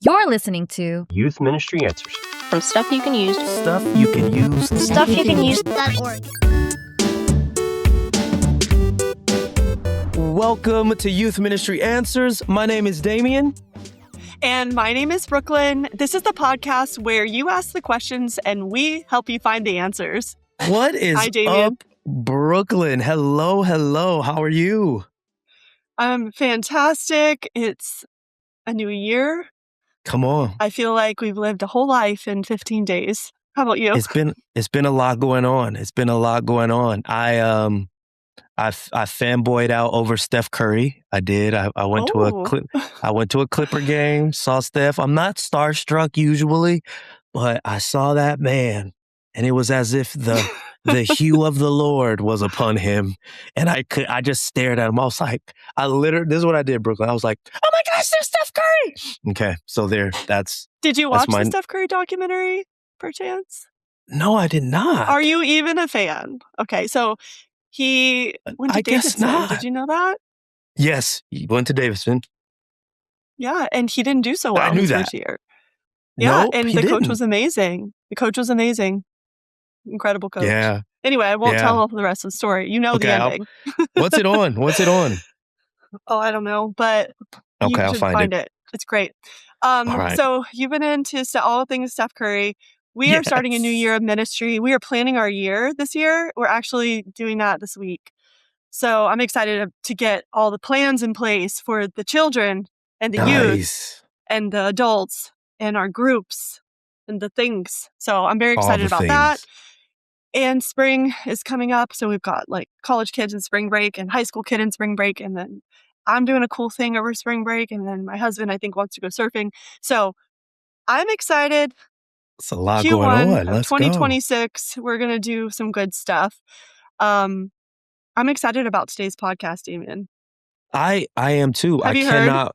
You're listening to Youth Ministry Answers. From stuff you can use. Stuff you can use. Stuff you can use.org. Welcome to Youth Ministry Answers. My name is Damien. And my name is Brooklyn. This is the podcast where you ask the questions and we help you find the answers. What is Hi, Damien. up, Brooklyn? Hello. How are you? I'm fantastic. It's a new year. Come on. I feel like we've lived a whole life in 15 days. How about you? It's been a lot going on. I fanboyed out over Steph Curry. I did. I went to a Clipper game, saw Steph. I'm not starstruck usually, but I saw that man, and it was as if the hue of the Lord was upon him, and I just stared at him. I was like, this is what I did, Brooklyn. I was like, oh my gosh, there's Steph Curry. Okay, so Did you watch the Steph Curry documentary, perchance? No, I did not. Are you even a fan? Okay, so he went to Davidson. Guess not. Did you know that? Yes, he went to Davidson. Yeah, and he didn't do so well I knew his that. first year. Yeah, Nope, and he the didn't. coach was amazing. Incredible coach. Yeah. Anyway, I won't tell the rest of the story. You know the ending. What's it on? Oh, I don't know, but you Okay, I'll should find find it. it. It's great. All right. So you've been into all things Steph Curry. We are starting a new year of ministry. We are planning our year this year. We're actually doing that this week. So I'm excited to get all the plans in place for the children and the youth and the adults and our groups and the things. So I'm very excited about that. And spring is coming up. So we've got like college kids in spring break and high school kid in spring break. And then I'm doing a cool thing over spring break. And then my husband, I think, wants to go surfing. So I'm excited. It's a lot Q1 going on. of Let's 2026. We're going to do some good stuff. I'm excited about today's podcast, Damien. I am too. Have you heard?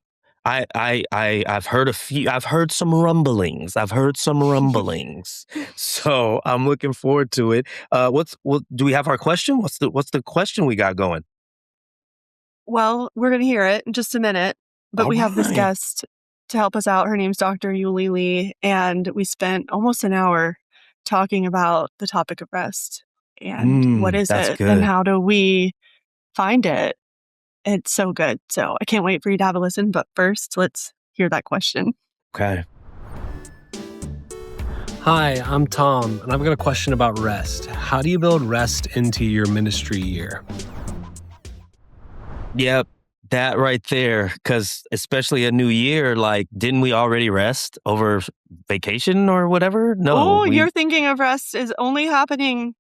I've heard some rumblings. So I'm looking forward to it. Do we have our question? What's the question we got going? Well, we're going to hear it in just a minute, but we have this guest to help us out. Her name's Dr. Yulee Lee, and we spent almost an hour talking about the topic of rest and what is it good. and how do we find it. It's so good. So I can't wait for you to have a listen. But first, let's hear that question. Okay. Hi, I'm Tom, and I've got a question about rest. How do you build rest into your ministry year? Yep, that right there. Because especially a new year, like, didn't we already rest over vacation or whatever? No. You're thinking of rest is only happening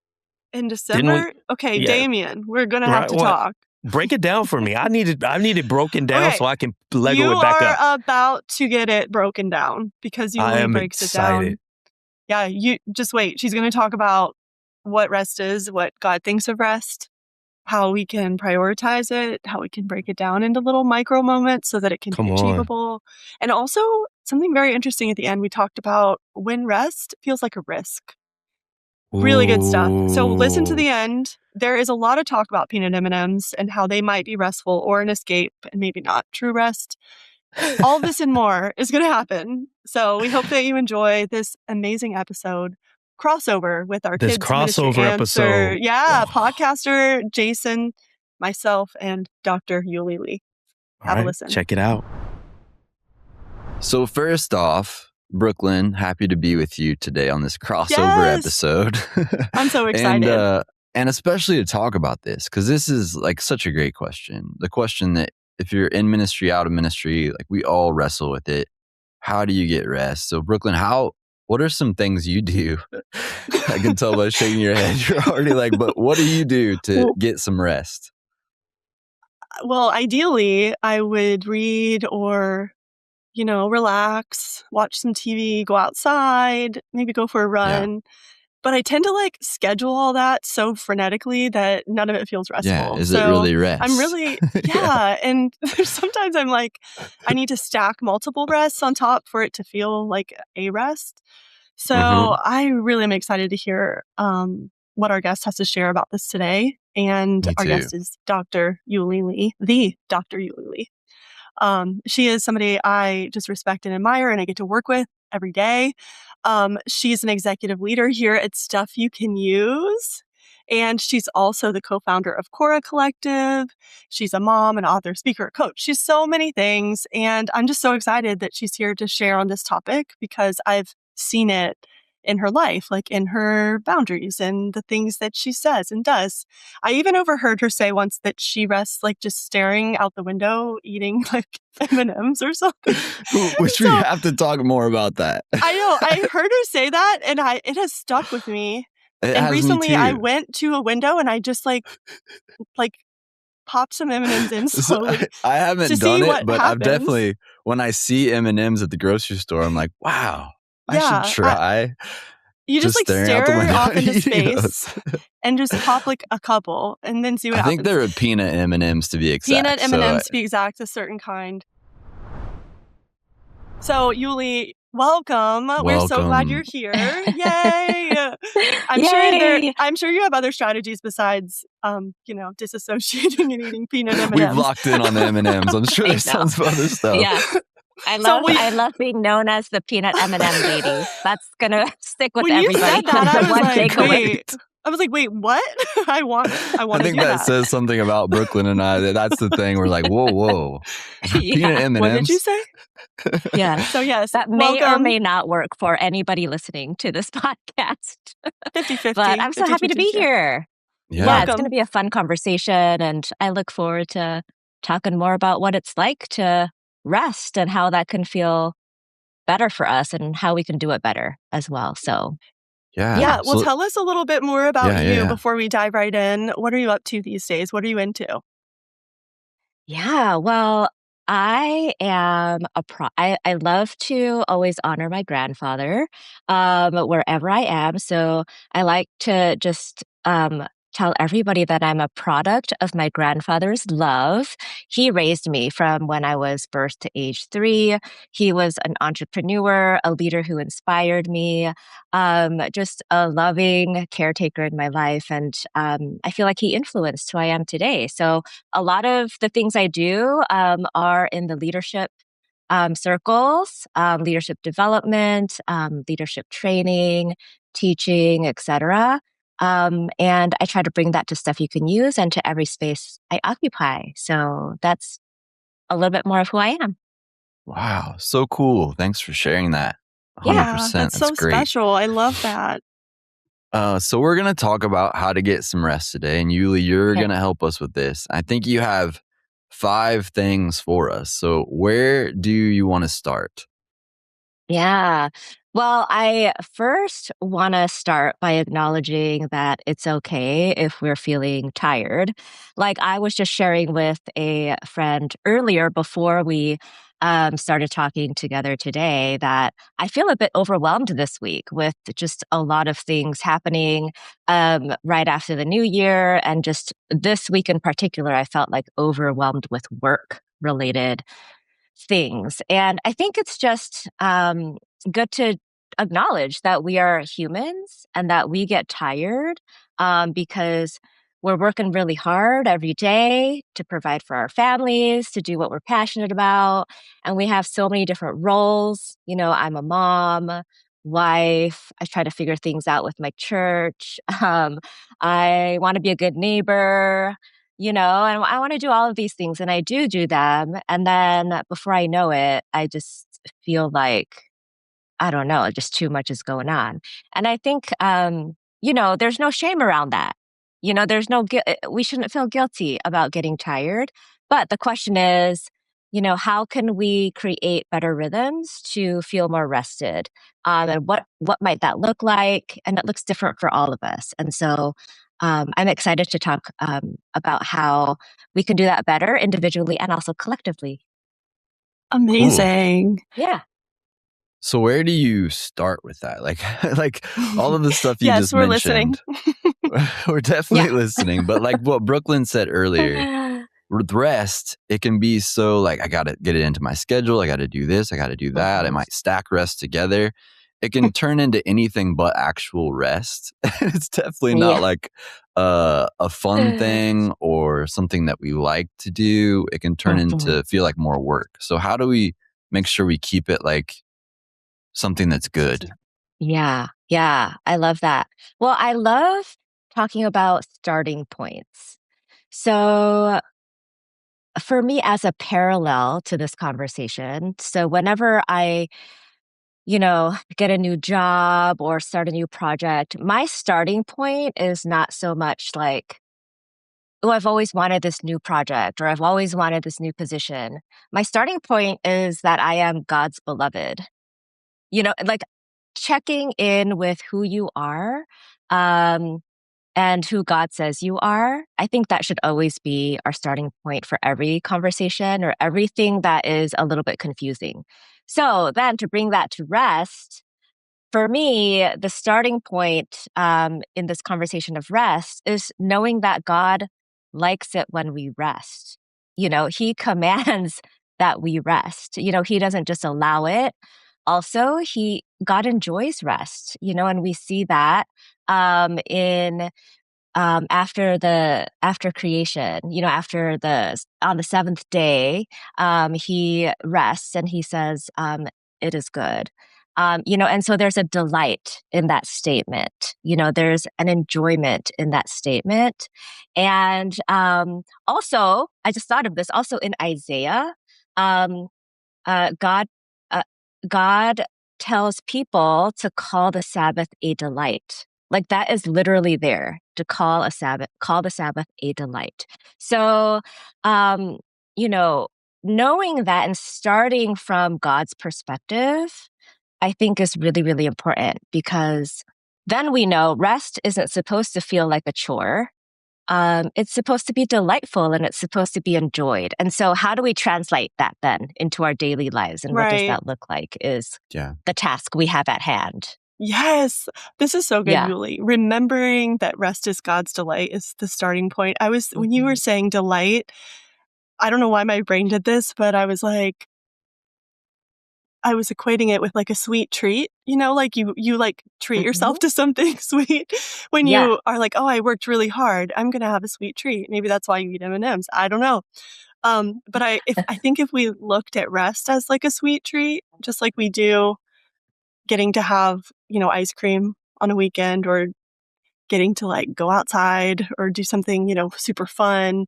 in December? Okay, yeah. Damien, we're going to have to talk. Break it down for me. I need it broken down so I can Lego it back up. You are about to get it broken down because Yulee breaks excited. It down. Yeah, you just wait. She's going to talk about what rest is, what God thinks of rest, how we can prioritize it, how we can break it down into little micro moments so that it can be achievable. And also something very interesting at the end, we talked about when rest feels like a risk. Really good stuff. So listen to the end. There is a lot of talk about peanut M&Ms and how they might be restful or an escape and maybe not true rest. All this and more is going to happen. So we hope that you enjoy this amazing episode crossover with our kids crossover episode. Yeah, podcaster Jason, myself, and Dr. Yulee Lee. Have a listen. Check it out. So first off, Brooklyn, happy to be with you today on this crossover episode. I'm so excited. And especially to talk about this, because this is like such a great question. The question that if you're in ministry, out of ministry, like we all wrestle with it. How do you get rest? So Brooklyn, what are some things you do? I can tell by shaking your head. You're already like, but what do you do to get some rest? Well, ideally, I would read or relax, watch some TV, go outside, maybe go for a run. Yeah. But I tend to schedule all that so frenetically that none of it feels restful. Yeah, is it really rest? I'm really, and sometimes I'm like, I need to stack multiple rests on top for it to feel like a rest. So I really am excited to hear what our guest has to share about this today. And our guest is Dr. Yulee Lee, the Dr. Yulee Lee. She is somebody I just respect and admire, and I get to work with every day. She's an executive leader here at Stuff You Can Use. And she's also the co-founder of Cora Collective. She's a mom, an author, speaker, coach. She's so many things. And I'm just so excited that she's here to share on this topic because I've seen it in her life, like in her boundaries and the things that she says and does. I even overheard her say once that she rests like just staring out the window, eating like M&Ms or something. Which we have to talk more about that. I know. I heard her say that and it has stuck with me. And recently I went to a window and I just like popped some M&Ms in slowly. I haven't done it, but I've definitely, when I see M&Ms at the grocery store, I'm like, wow, I should try. You just like stare off into space and just pop like a couple and then see what happens. I think they're peanut M&Ms to be exact. Peanut M&Ms to be exact, a certain kind. So Yulee, welcome. We're so glad you're here. Yay! I'm sure you have other strategies besides, disassociating and eating peanut M&Ms. We've locked in on the M&Ms. I'm sure there's tons of other stuff. Yeah. I love being known as the peanut M&M lady. That's gonna stick with everybody. You said that, I was like, wait, what? I want to do that. I think that says something about Brooklyn and I. That's the thing. We're like, whoa. Peanut M&Ms. What did you say? Yeah. So yes, that may or may not work for anybody listening to this podcast. 50-50. But I'm so happy to be here. Yeah, it's going to be a fun conversation. And I look forward to talking more about what it's like to rest and how that can feel better for us and how we can do it better as well. So yeah. Well, tell us a little bit more about you before we dive right in. What are you up to these days? What are you into? Yeah, well, I am I love to always honor my grandfather wherever I am. So I like to just tell everybody that I'm a product of my grandfather's love. He raised me from when I was birth to age 3. He was an entrepreneur, a leader who inspired me, just a loving caretaker in my life. And I feel like he influenced who I am today. So a lot of the things I do are in the leadership circles, leadership development, leadership training, teaching, etc. And I try to bring that to Stuff You Can Use and to every space I occupy. So that's a little bit more of who I am. Wow. So cool. Thanks for sharing that. 100%. Yeah, that's so great. Special. I love that. So we're going to talk about how to get some rest today. And Yulee, you're going to help us with this. I think you have 5 things for us. So where do you want to start? Yeah. Well, I first want to start by acknowledging that it's okay if we're feeling tired. Like I was just sharing with a friend earlier before we started talking together today that I feel a bit overwhelmed this week with just a lot of things happening right after the new year. And just this week in particular, I felt like overwhelmed with work-related things. And I think it's just good to acknowledge that we are humans and that we get tired because we're working really hard every day to provide for our families, to do what we're passionate about. And we have so many different roles. You know, I'm a mom, wife. I try to figure things out with my church. I want to be a good neighbor, and I want to do all of these things, and I do them. And then before I know it, I just feel like, I don't know, just too much is going on. And I think, there's no shame around that. There's no we shouldn't feel guilty about getting tired. But the question is, how can we create better rhythms to feel more rested? And what might that look like? And it looks different for all of us. And so I'm excited to talk about how we can do that better individually and also collectively. Amazing. Cool. Yeah. So where do you start with that? Like all of the stuff you just mentioned. Listening. We're definitely listening. But like what Brooklyn said earlier, with rest, it can be so like, I got to get it into my schedule. I got to do this. I got to do that. I might stack rest together. it can turn into anything but actual rest. It's definitely not like a fun thing or something that we like to do. It can turn into feel like more work. So how do we make sure we keep it like something that's good? Yeah. Yeah. I love that. Well, I love talking about starting points. So for me, as a parallel to this conversation, so whenever I get a new job or start a new project, my starting point is not so much like, oh, I've always wanted this new project or I've always wanted this new position. My starting point is that I am God's beloved. Like checking in with who you are, and who God says you are. I think that should always be our starting point for every conversation or everything that is a little bit confusing. So then to bring that to rest, for me, the starting point in this conversation of rest is knowing that God likes it when we rest. He commands that we rest. He doesn't just allow it. Also, God enjoys rest, and we see that in after creation, on the seventh day, he rests and he says, it is good. And so there's a delight in that statement. There's an enjoyment in that statement. And also, I just thought of this also in Isaiah, um, God, uh, God tells people to call the Sabbath a delight. Like that is literally there to call the Sabbath a delight. So, knowing that and starting from God's perspective, I think is really, really important because then we know rest isn't supposed to feel like a chore. It's supposed to be delightful and it's supposed to be enjoyed. And so how do we translate that then into our daily lives? And what does that look like is the task we have at hand. Yes. This is so good, Yeah. Yulee. Remembering that rest is God's delight is the starting point. When you were saying delight, I don't know why my brain did this, but I was equating it with like a sweet treat, like you like treat yourself to something sweet when you are like, oh, I worked really hard. I'm going to have a sweet treat. Maybe that's why you eat M&Ms. I don't know. But I think if we looked at rest as like a sweet treat, just like we do getting to have, ice cream on a weekend or getting to like go outside or do something, super fun.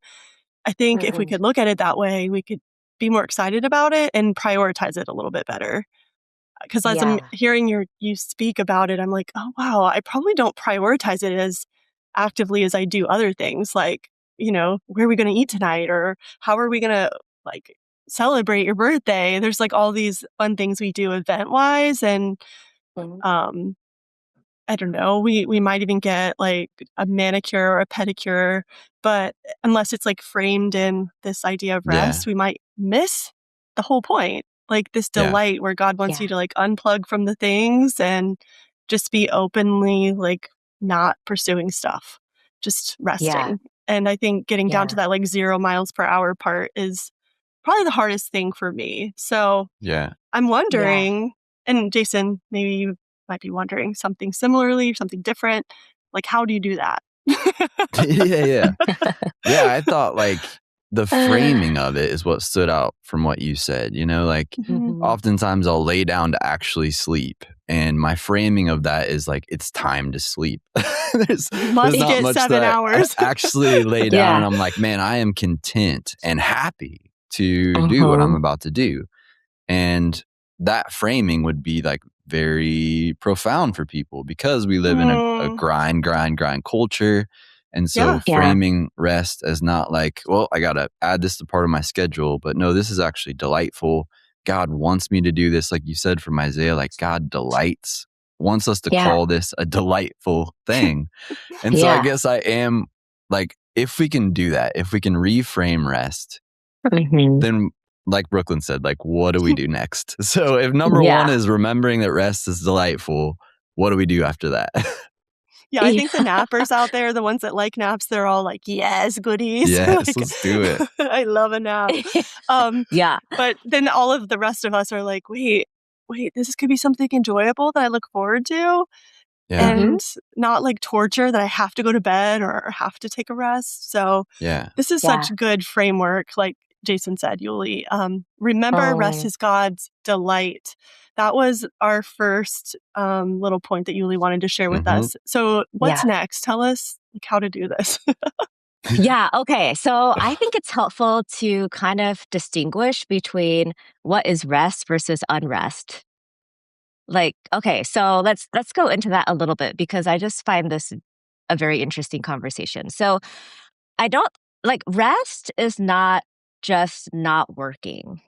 I think if we could look at it that way, we could be more excited about it and prioritize it a little bit better. Because as I'm hearing you speak about it, I'm like, oh, wow, I probably don't prioritize it as actively as I do other things like, where are we going to eat tonight? Or how are we going to like celebrate your birthday? There's like all these fun things we do event-wise. And I don't know, we might even get like a manicure or a pedicure, but unless it's like framed in this idea of rest, we might miss the whole point. Like this delight where God wants you to like unplug from the things and just be openly like not pursuing stuff, just resting. And I think getting down to that like 0 miles per hour part is probably the hardest thing for me. So I'm wondering, and Jason, maybe you might be wondering something similarly, something different. Like, how do you do that? Yeah. I thought like the framing of it is what stood out from what you said. Like oftentimes I'll lay down to actually sleep. And my framing of that is like, it's time to sleep. there's not get much 7 hours. I actually lay down and I'm like, man, I am content and happy to do what I'm about to do. And that framing would be like very profound for people because we live in a grind culture. And so framing rest as not like, well, I got to add this to part of my schedule, but no, this is actually delightful. God wants me to do this. Like you said from Isaiah, like God wants us to call this a delightful thing. And so I guess I am like, if we can do that, if we can reframe rest, then like Brooklyn said, like, what do we do next? So if number one is remembering that rest is delightful, what do we do after that? Yeah, I think the nappers out there, the ones that like naps, they're all like, yes, goodies. Yes, like, let's do it. I love a nap. But then all of the rest of us are like, wait, wait, this could be something enjoyable that I look forward to. Yeah. And not like torture that I have to go to bed or have to take a rest. So this is such good framework, like Jason said, Yulee. Remember, rest is God's delight. That was our first little point that Yulee wanted to share with us. So what's next? Tell us like how to do this. Okay. So I think it's helpful to kind of distinguish between what is rest versus unrest. Like, okay, so let's go into that a little bit because I just find this a very interesting conversation. So I don't like rest is not just not working.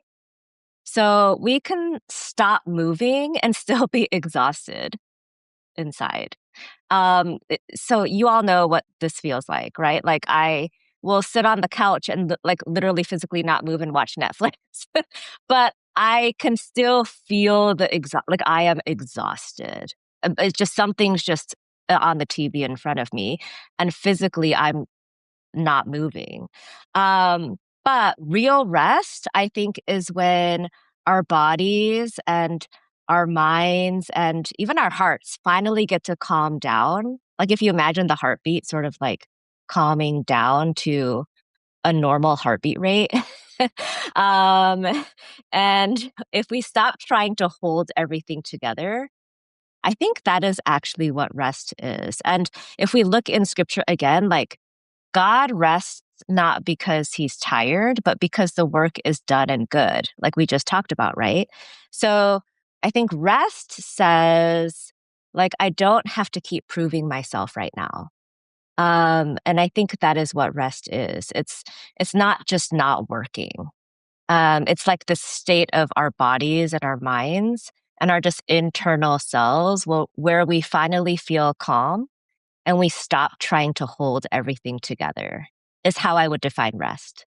So we can stop moving and still be exhausted inside. So you all know what this feels like, right? Like I will sit on the couch and like literally physically not move and watch Netflix, but I can still feel like I am exhausted. It's just something's just on the TV in front of me, and physically I'm not moving. But real rest, I think, is when our bodies and our minds and even our hearts finally get to calm down. Like if you imagine the heartbeat sort of like calming down to a normal heartbeat rate. um, and if we stop trying to hold everything together, I think that is actually what rest is. And if we look in scripture again, like God rests not because he's tired, but because the work is done and good, like we just talked about, right? So I think rest says, like, I don't have to keep proving myself right now. And I think that is what rest is. It's not just not working. It's like the state of our bodies and our minds and our just internal selves where we finally feel calm and we stop trying to hold everything together is how I would define rest.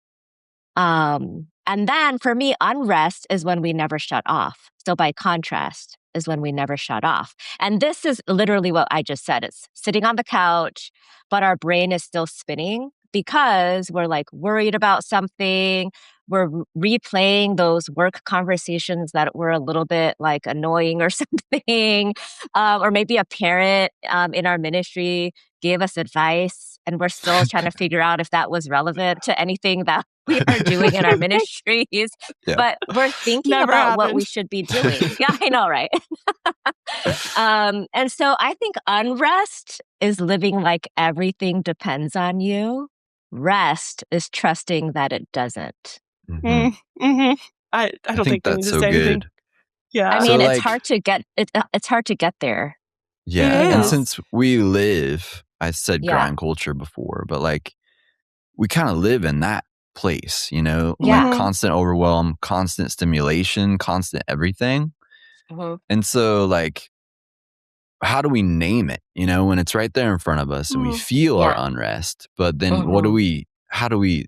And then for me, unrest is when we never shut off. So by contrast is when we never shut off. And this is literally what I just said. It's sitting on the couch, but our brain is still spinning because we're like worried about something. We're replaying those work conversations that were a little bit like annoying or something. Or maybe a parent in our ministry gave us advice and we're still trying to figure out if that was relevant to anything that we are doing in our ministries. But we're thinking Never about what happened. we should be doing. Yeah, I know, right? And so I think unrest is living like everything depends on you. Rest is trusting that it doesn't. Mhm. I don't think we need that's to so say anything. good. Yeah. I So, mean, it's like hard to get it's hard to get there. Yeah, It and is. since we live, I said Yeah. grind culture before, but like we kind of live in that place, you know, Yeah. like constant overwhelm, constant stimulation, constant everything. Mhm. And so, like, how do we name it, you know, when it's right there in front of us and we feel our Yeah. unrest? But then Mhm. how do we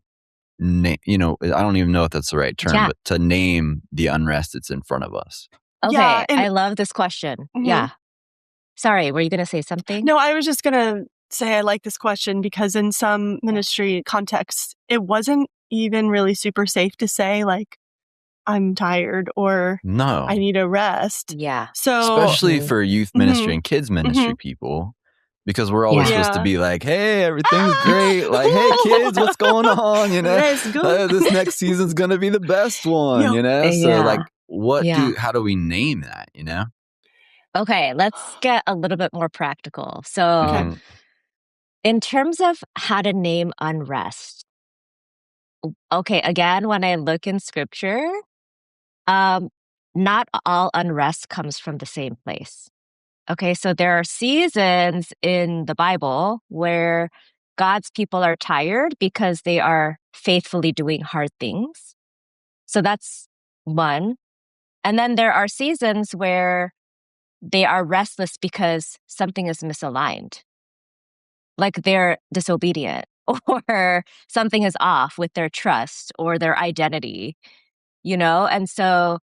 name, you know, I don't even know if that's the right term, Yeah. but to name the unrest that's in front of us. Okay, And I love this question. Mhm. Yeah. Sorry, were you going to say something? no, I was just going to say I like this question because in some ministry contexts, it wasn't even really super safe to say like, I'm tired or No. I need a rest. Yeah. So Especially for youth ministry Mhm. and kids ministry people, because we're always supposed to Yeah. be like, hey, everything's great. Like, hey, kids, what's going on? You know, Let's go. this next season's going to be the best one, Yeah. you know? So, Yeah. like, Yeah. how do we name that, you know? Okay, let's get a little bit more practical. So, Okay. Mhm. in terms of how to name unrest, okay, again, when I look in scripture, um, not all unrest comes from the same place. Okay, so there are seasons in the Bible where God's people are tired because they are faithfully doing hard things. So that's one. And then there are seasons where they are restless because something is misaligned, like they're disobedient or something is off with their trust or their identity, you know? And so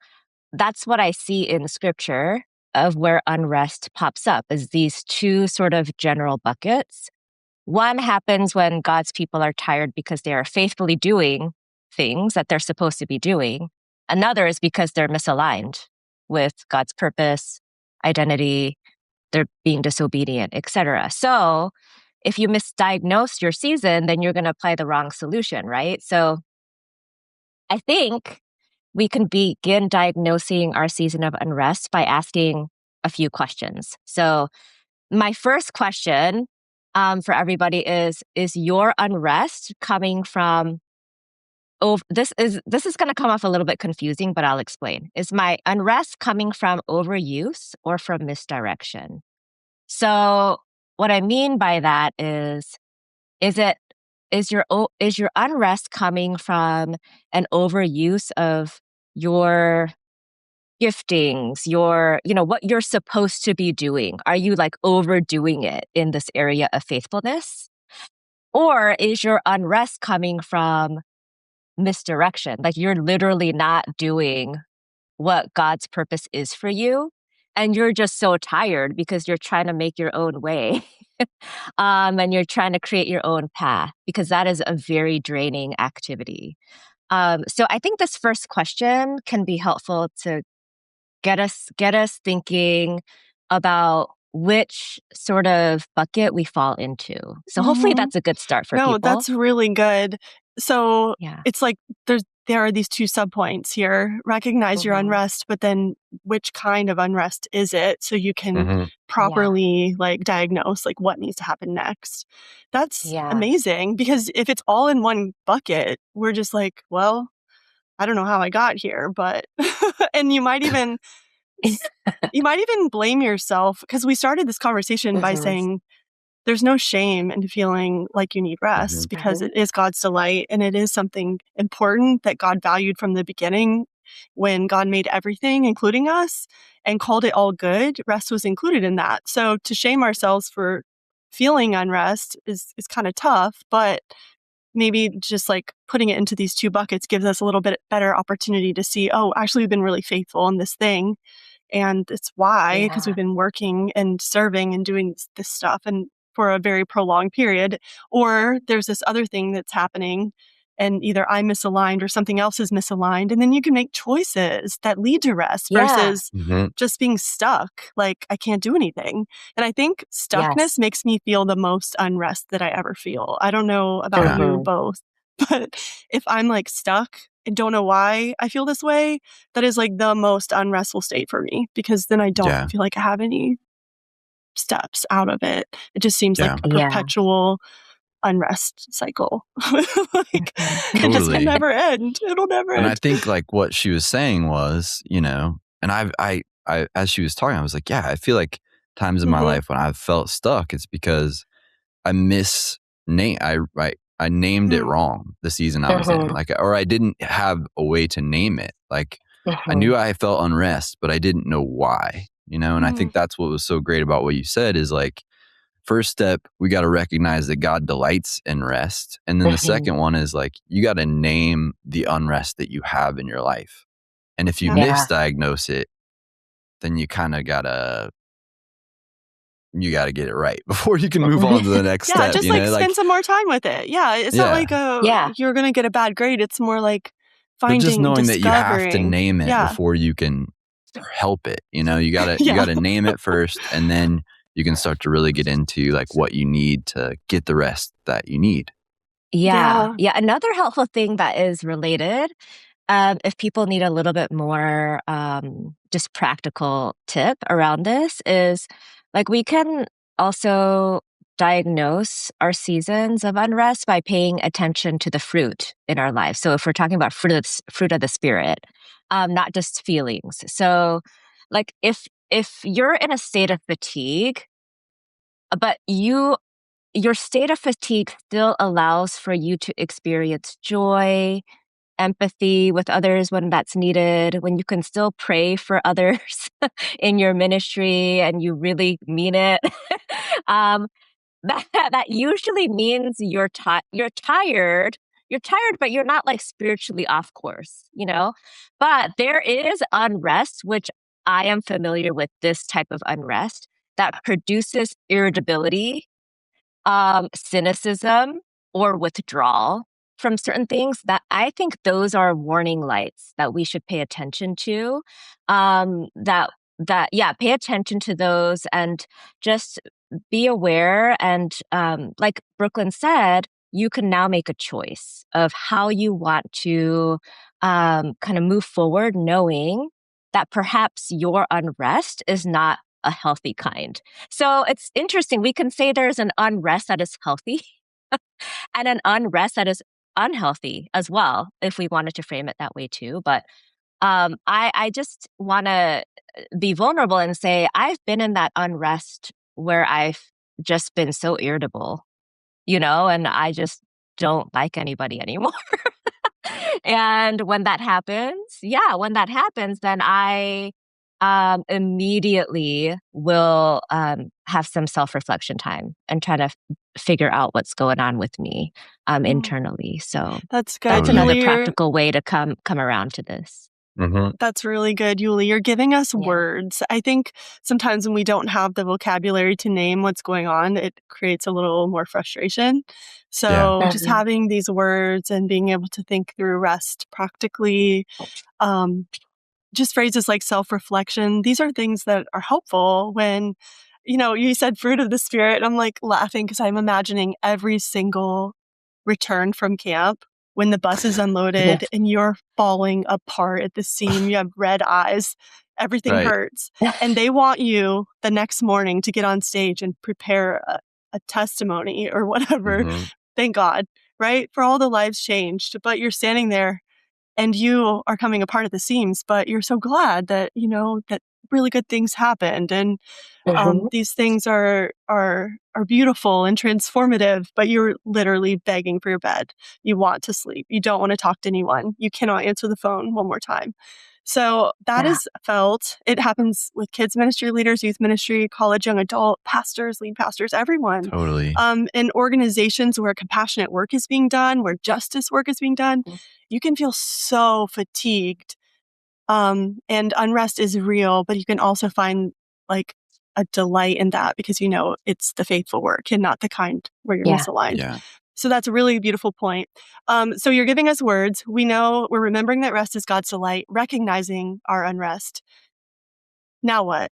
that's what I see in scripture of where unrest pops up is these two sort of general buckets. One happens when God's people are tired because they are faithfully doing things that they're supposed to be doing. Another is because they're misaligned. with God's purpose, identity, they're being disobedient, etc. So if you misdiagnose your season, then you're going to apply the wrong solution, right? So I think we can begin diagnosing our season of unrest by asking a few questions. So my first question for everybody is your unrest coming from this is going to come off a little bit confusing, but I'll explain. Is my unrest coming from overuse or from misdirection? So what I mean by that is it is your unrest coming from an overuse of your giftings, what you're supposed to be doing? Are you like overdoing it in this area of faithfulness? Or is your unrest coming from misdirection? Like you're literally not doing what God's purpose is for you. And you're just so tired because you're trying to make your own way. And you're trying to create your own path because that is a very draining activity. So I think this first question can be helpful to get us thinking about which sort of bucket we fall into. So hopefully that's a good start for people. No, that's really good. So Yeah. it's like there are these two subpoints here. Recognize your unrest, but then which kind of unrest is it? So you can properly like diagnose like what needs to happen next. That's amazing because if it's all in one bucket, we're just like, well, I don't know how I got here, but and you might even blame yourself because we started this conversation by saying there's no shame in feeling like you need rest because it is God's delight and it is something important that God valued from the beginning when God made everything, including us, and called it all good. Rest was included in that. So to shame ourselves for feeling unrest is kind of tough, but maybe just like putting it into these two buckets gives us a little bit better opportunity to see, oh, actually we've been really faithful in this thing. And it's why, because we've been working and serving and doing this stuff and for a very prolonged period. Or there's this other thing that's happening and either I'm misaligned or something else is misaligned. And then you can make choices that lead to rest versus just being stuck. Like I can't do anything. And I think stuckness makes me feel the most unrest that I ever feel. I don't know about you both, but if I'm like stuck and don't know why I feel this way, that is like the most unrestful state for me because then I don't feel like I have any steps out of it. It just seems like a perpetual unrest cycle. Like it just will never end. It'll never end. And I think like what she was saying was, and I as she was talking, I was like, yeah, I feel like times in my life when I've felt stuck, it's because I named it wrong the season I was in, like, or I didn't have a way to name it. Like I knew I felt unrest, but I didn't know why, and I think that's what was so great about what you said is like, first step, we got to recognize that God delights in rest. And then the second one is like, you got to name the unrest that you have in your life. And if you misdiagnose it, then you kind of you got to get it right before you can move on to the next step. Just spend some more time with it. Yeah. It's not like you're going to get a bad grade. It's more like finding, just knowing discovering. That you have to name it before you can help it. You got to name it first, and then you can start to really get into like what you need to get the rest that you need. Yeah. Another helpful thing that is related, if people need a little bit more just practical tip around this is like we can also diagnose our seasons of unrest by paying attention to the fruit in our life. So if we're talking about fruit of the spirit, not just feelings. So like if you're in a state of fatigue, but your state of fatigue still allows for you to experience joy, empathy with others when that's needed, when you can still pray for others in your ministry and you really mean it, that usually means you're tired. You're tired, but you're not like spiritually off course, But there is unrest, which I am familiar with this type of unrest that produces irritability, cynicism, or withdrawal. from certain things, that I think those are warning lights that we should pay attention to. Yeah, pay attention to those and just be aware. And like Brooklyn said, you can now make a choice of how you want to kind of move forward, knowing that perhaps your unrest is not a healthy kind. So it's interesting. We can say there's an unrest that is healthy and an unrest that is unhealthy as well, if we wanted to frame it that way too. But I just want to be vulnerable and say I've been in that unrest where I've just been so irritable, and I just don't like anybody anymore. And when that happens, then I immediately will have some self-reflection time and try to figure out what's going on with me internally. So That's good. that's another Yulee, practical way to come around to this. That's really good, Yulee. You're giving us Yeah. words. I think sometimes when we don't have the vocabulary to name what's going on, it creates a little more frustration. So just Mhm. having these words and being able to think through rest practically, just phrases like self-reflection, these are things that are helpful when, you said fruit of the spirit. I'm like laughing because I'm imagining every single return from camp when the bus is unloaded Yes. and you're falling apart at the seam. You have red eyes. Everything Right. hurts. And they want you the next morning to get on stage and prepare a testimony or whatever. Mhm. Thank God, right? For all the lives changed. But you're standing there and you are coming apart at the seams, but you're so glad that, that really good things happened. And Mhm. these things are beautiful and transformative, but you're literally begging for your bed. You want to sleep. You don't want to talk to anyone. You cannot answer the phone one more time. So that Yeah. is felt. It happens with kids ministry leaders, youth ministry, college, young adult, pastors, lead pastors, everyone. Totally. In organizations where compassionate work is being done, where justice work is being done, you can feel so fatigued. And unrest is real, but you can also find like a delight in that because it's the faithful work and not the kind where you're Yeah. misaligned. Yeah. So that's a really beautiful point. So you're giving us words. We know we're remembering that rest is God's delight, recognizing our unrest. Now what?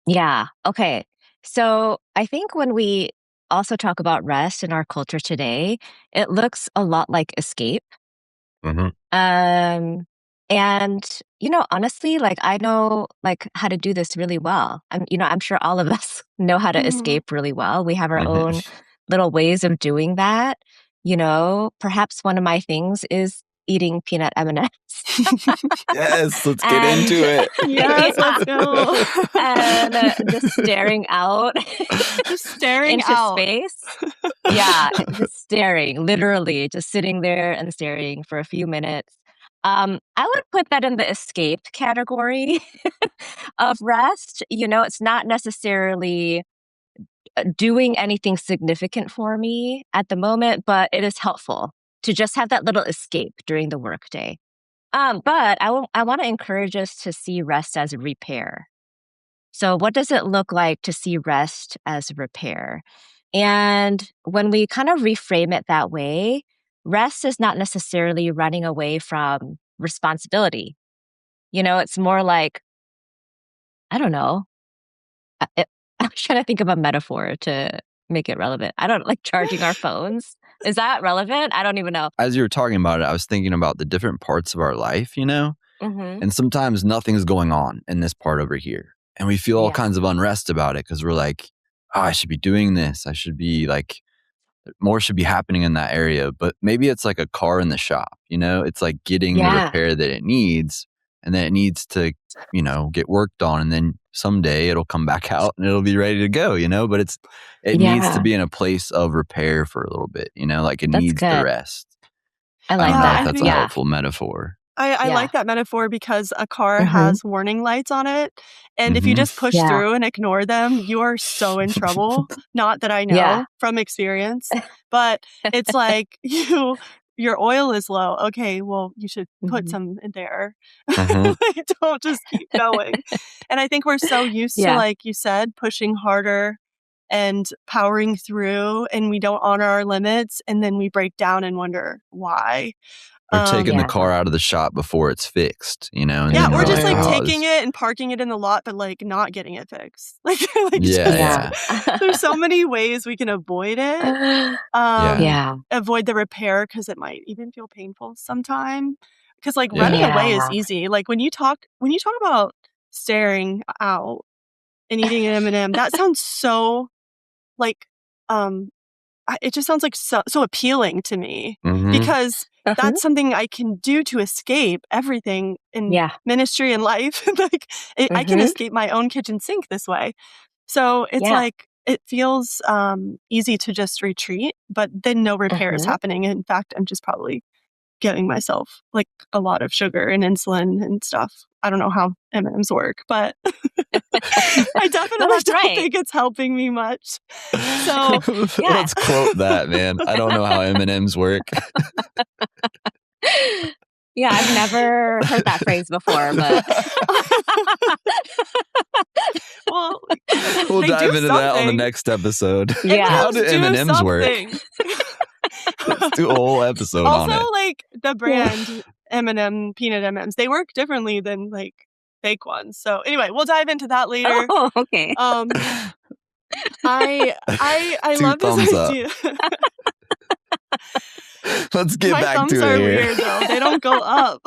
Yeah. Okay. So I think when we also talk about rest in our culture today, it looks a lot like escape. Mhm. Um, and honestly, like I know like how to do this really well. I'm sure all of us know how to Mhm. escape really well. We have our Mhm. own little ways of doing that. Perhaps one of my things is eating peanut M&Ms. Yes, let's get And into it. Yes, yeah, let's go. and just staring out Just staring into out. space. Yeah, just staring, literally just sitting there and staring for a few minutes. I would put that in the escape category of rest. It's not necessarily doing anything significant for me at the moment, but it is helpful to just have that little escape during the workday. But I want to encourage us to see rest as repair. So, what does it look like to see rest as repair? And when we kind of reframe it that way, rest is not necessarily running away from responsibility. It's more like, I don't know. I'm trying to think of a metaphor to make it relevant. I don't like charging our phones. Is that relevant? I don't even know. As you were talking about it, I was thinking about the different parts of our life, Hmm. and sometimes nothing's going on in this part over here. And we feel all Yeah. kinds of unrest about it because we're like, oh, I should be doing this. I should be like, more should be happening in that area. But maybe it's like a car in the shop, it's like getting the Yeah. repair that it needs and then it needs to, get worked on. And then someday it'll come back out and it'll be ready to go, but it needs to Yeah. be in a place of repair for a little bit, like it That's needs the good. rest. I I like don't know Yeah, if I that. that's a think Yeah. helpful metaphor. I Yeah. like that metaphor because a car Hmm. has warning lights on it. And if you Mhm. just push Yeah. through and ignore them, you are so in trouble. Not that I Yeah. know from experience, but it's like your oil is low. Okay, well, you should put Mhm. some in there. Mhm. Like, don't just keep going. And I think we're so used to, Yeah. like you said, pushing harder and powering through, and we don't honor our limits, and then we break down and wonder why. Or taking the car out of the shop before it's fixed, and Yeah, or just like, taking it and parking it in the lot, but like not getting it fixed. There's so many ways we can avoid it. Avoid the repair because it might even feel painful sometime. Because like running away is easy. Like when you talk about staring out and eating an M&M, that sounds so like it just sounds like so appealing to me because that's something I can do to escape everything in ministry and life. Like I can escape my own kitchen sink this way. So it's like it feels easy to just retreat, but then no repair is happening. In fact, I'm just probably giving myself like a lot of sugar and insulin and stuff. I don't know how M&Ms work, but I definitely don't think it's helping me much. So let's quote that, man. I don't know how M&Ms work. Yeah, I've never heard that phrase before, but well, we'll dive into that on the next episode. Yeah, how do M&Ms work? Let's do a whole episode on it. Also, like the brand M&M peanut M&Ms, they work differently than like fake ones. So anyway, we'll dive into that later. Oh, okay. I love this idea. Let's get back to it. My thumbs are here. weird though; they don't go up.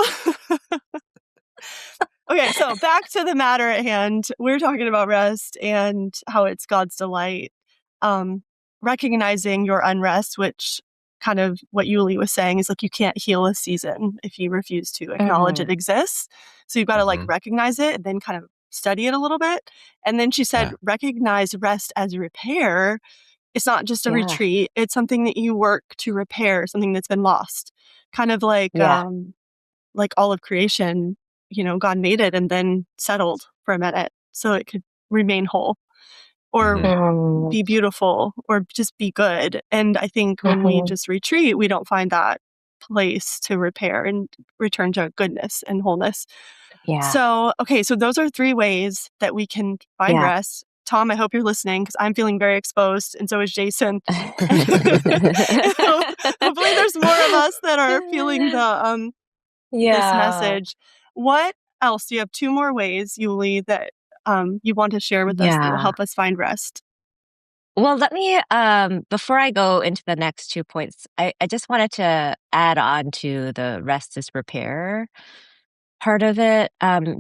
Okay, so back to the matter at hand. We're talking about rest and how it's God's delight. Recognizing your unrest, which kind of what Yulee was saying is like you can't heal a season if you refuse to acknowledge it exists. So you've got to like recognize it and then kind of study it a little bit. And then she said, recognize rest as repair. It's not just a retreat. It's something that you work to repair, something that's been lost. Kind of like all of creation, God made it and then settled for a minute so it could remain whole or be beautiful or just be good. And I think when we just retreat, we don't find that place to repair and return to goodness and wholeness. Yeah. So, okay, so those are 3 ways that we can find rest. Tom, I hope you're listening because I'm feeling very exposed and so is Jason. Hopefully there's more of us that are feeling the this message. What else? Do you have 2 more ways, Yulee, that you want to share with us that will help us find rest? Well, let me, before I go into the next 2 points, I just wanted to add on to the rest is repair part of it,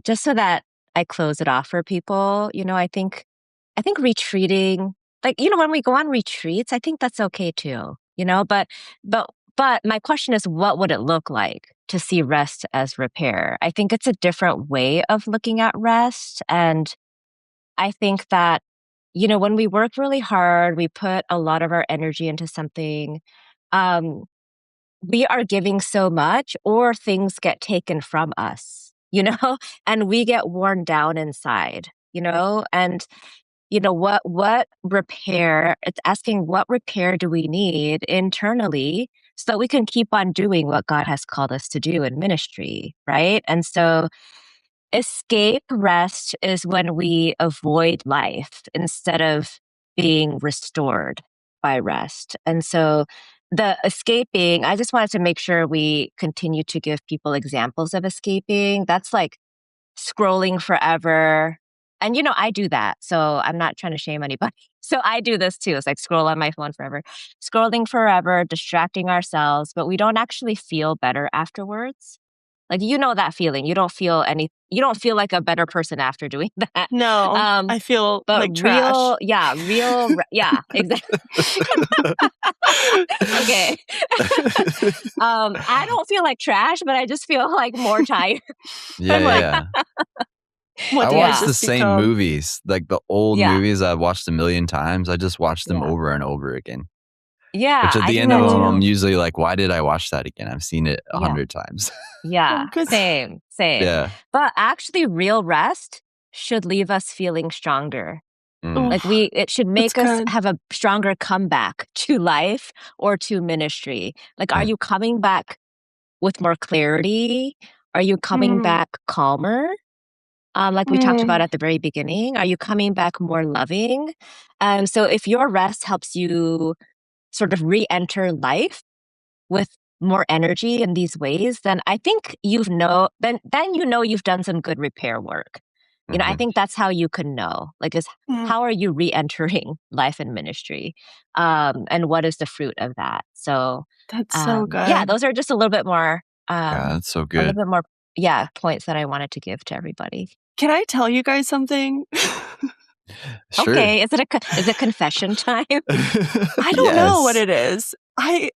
just so that I close it off for people. I think retreating, like, when we go on retreats, I think that's okay too, but my question is, what would it look like to see rest as repair? I think it's a different way of looking at rest. And I think that, when we work really hard, we put a lot of our energy into something, we are giving so much or things get taken from us, and we get worn down inside, and what repair, it's asking what repair do we need internally so that we can keep on doing what God has called us to do in ministry, right? And so escape rest is when we avoid life instead of being restored by rest. And so the escaping, I just wanted to make sure we continue to give people examples of escaping. That's like scrolling forever. And, I do that. So I'm not trying to shame anybody. So I do this too. It's like scroll on my phone forever, scrolling forever, distracting ourselves, but we don't actually feel better afterwards. Like, that feeling. You don't feel like a better person after doing that. No, I feel like trash. Exactly. Okay. I don't feel like trash, but I just feel like more tired. I watch the same movies, like the old movies I've watched a million times. I just watch them over and over again. Yeah. Which at the end of them, I'm usually like, why did I watch that again? I've seen it 100 times. Yeah. Same. Yeah. But actually, real rest should leave us feeling stronger. Like it should make us have a stronger comeback to life or to ministry. Like, are you coming back with more clarity? Are you coming back calmer? like we talked about at the very beginning? Are you coming back more loving? So if your rest helps you sort of re-enter life with more energy in these ways, then I think then you know you've done some good repair work. I think that's how you can know. Like, is how are you re-entering life and ministry, and what is the fruit of that? So, That's so yeah, good. those are just a little bit more, Yeah, that's so a little good. bit more, points that I wanted to give to everybody. Can I tell you guys something? Sure. Okay, is it confession time? I don't know what it is. I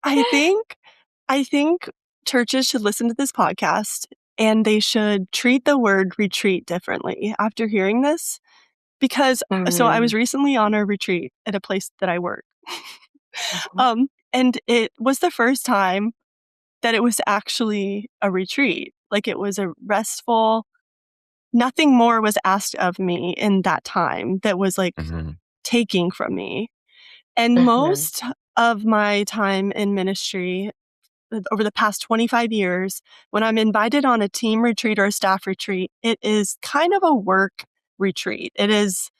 think churches should listen to this podcast and they should treat the word retreat differently after hearing this. Because so I was recently on a retreat at a place that I work. And it was the first time that it was actually a retreat. Like, it was a restful, nothing more was asked of me in that time that was like taking from me. And most of my time in ministry over the past 25 years, when I'm invited on a team retreat or a staff retreat, it is kind of a work retreat. It is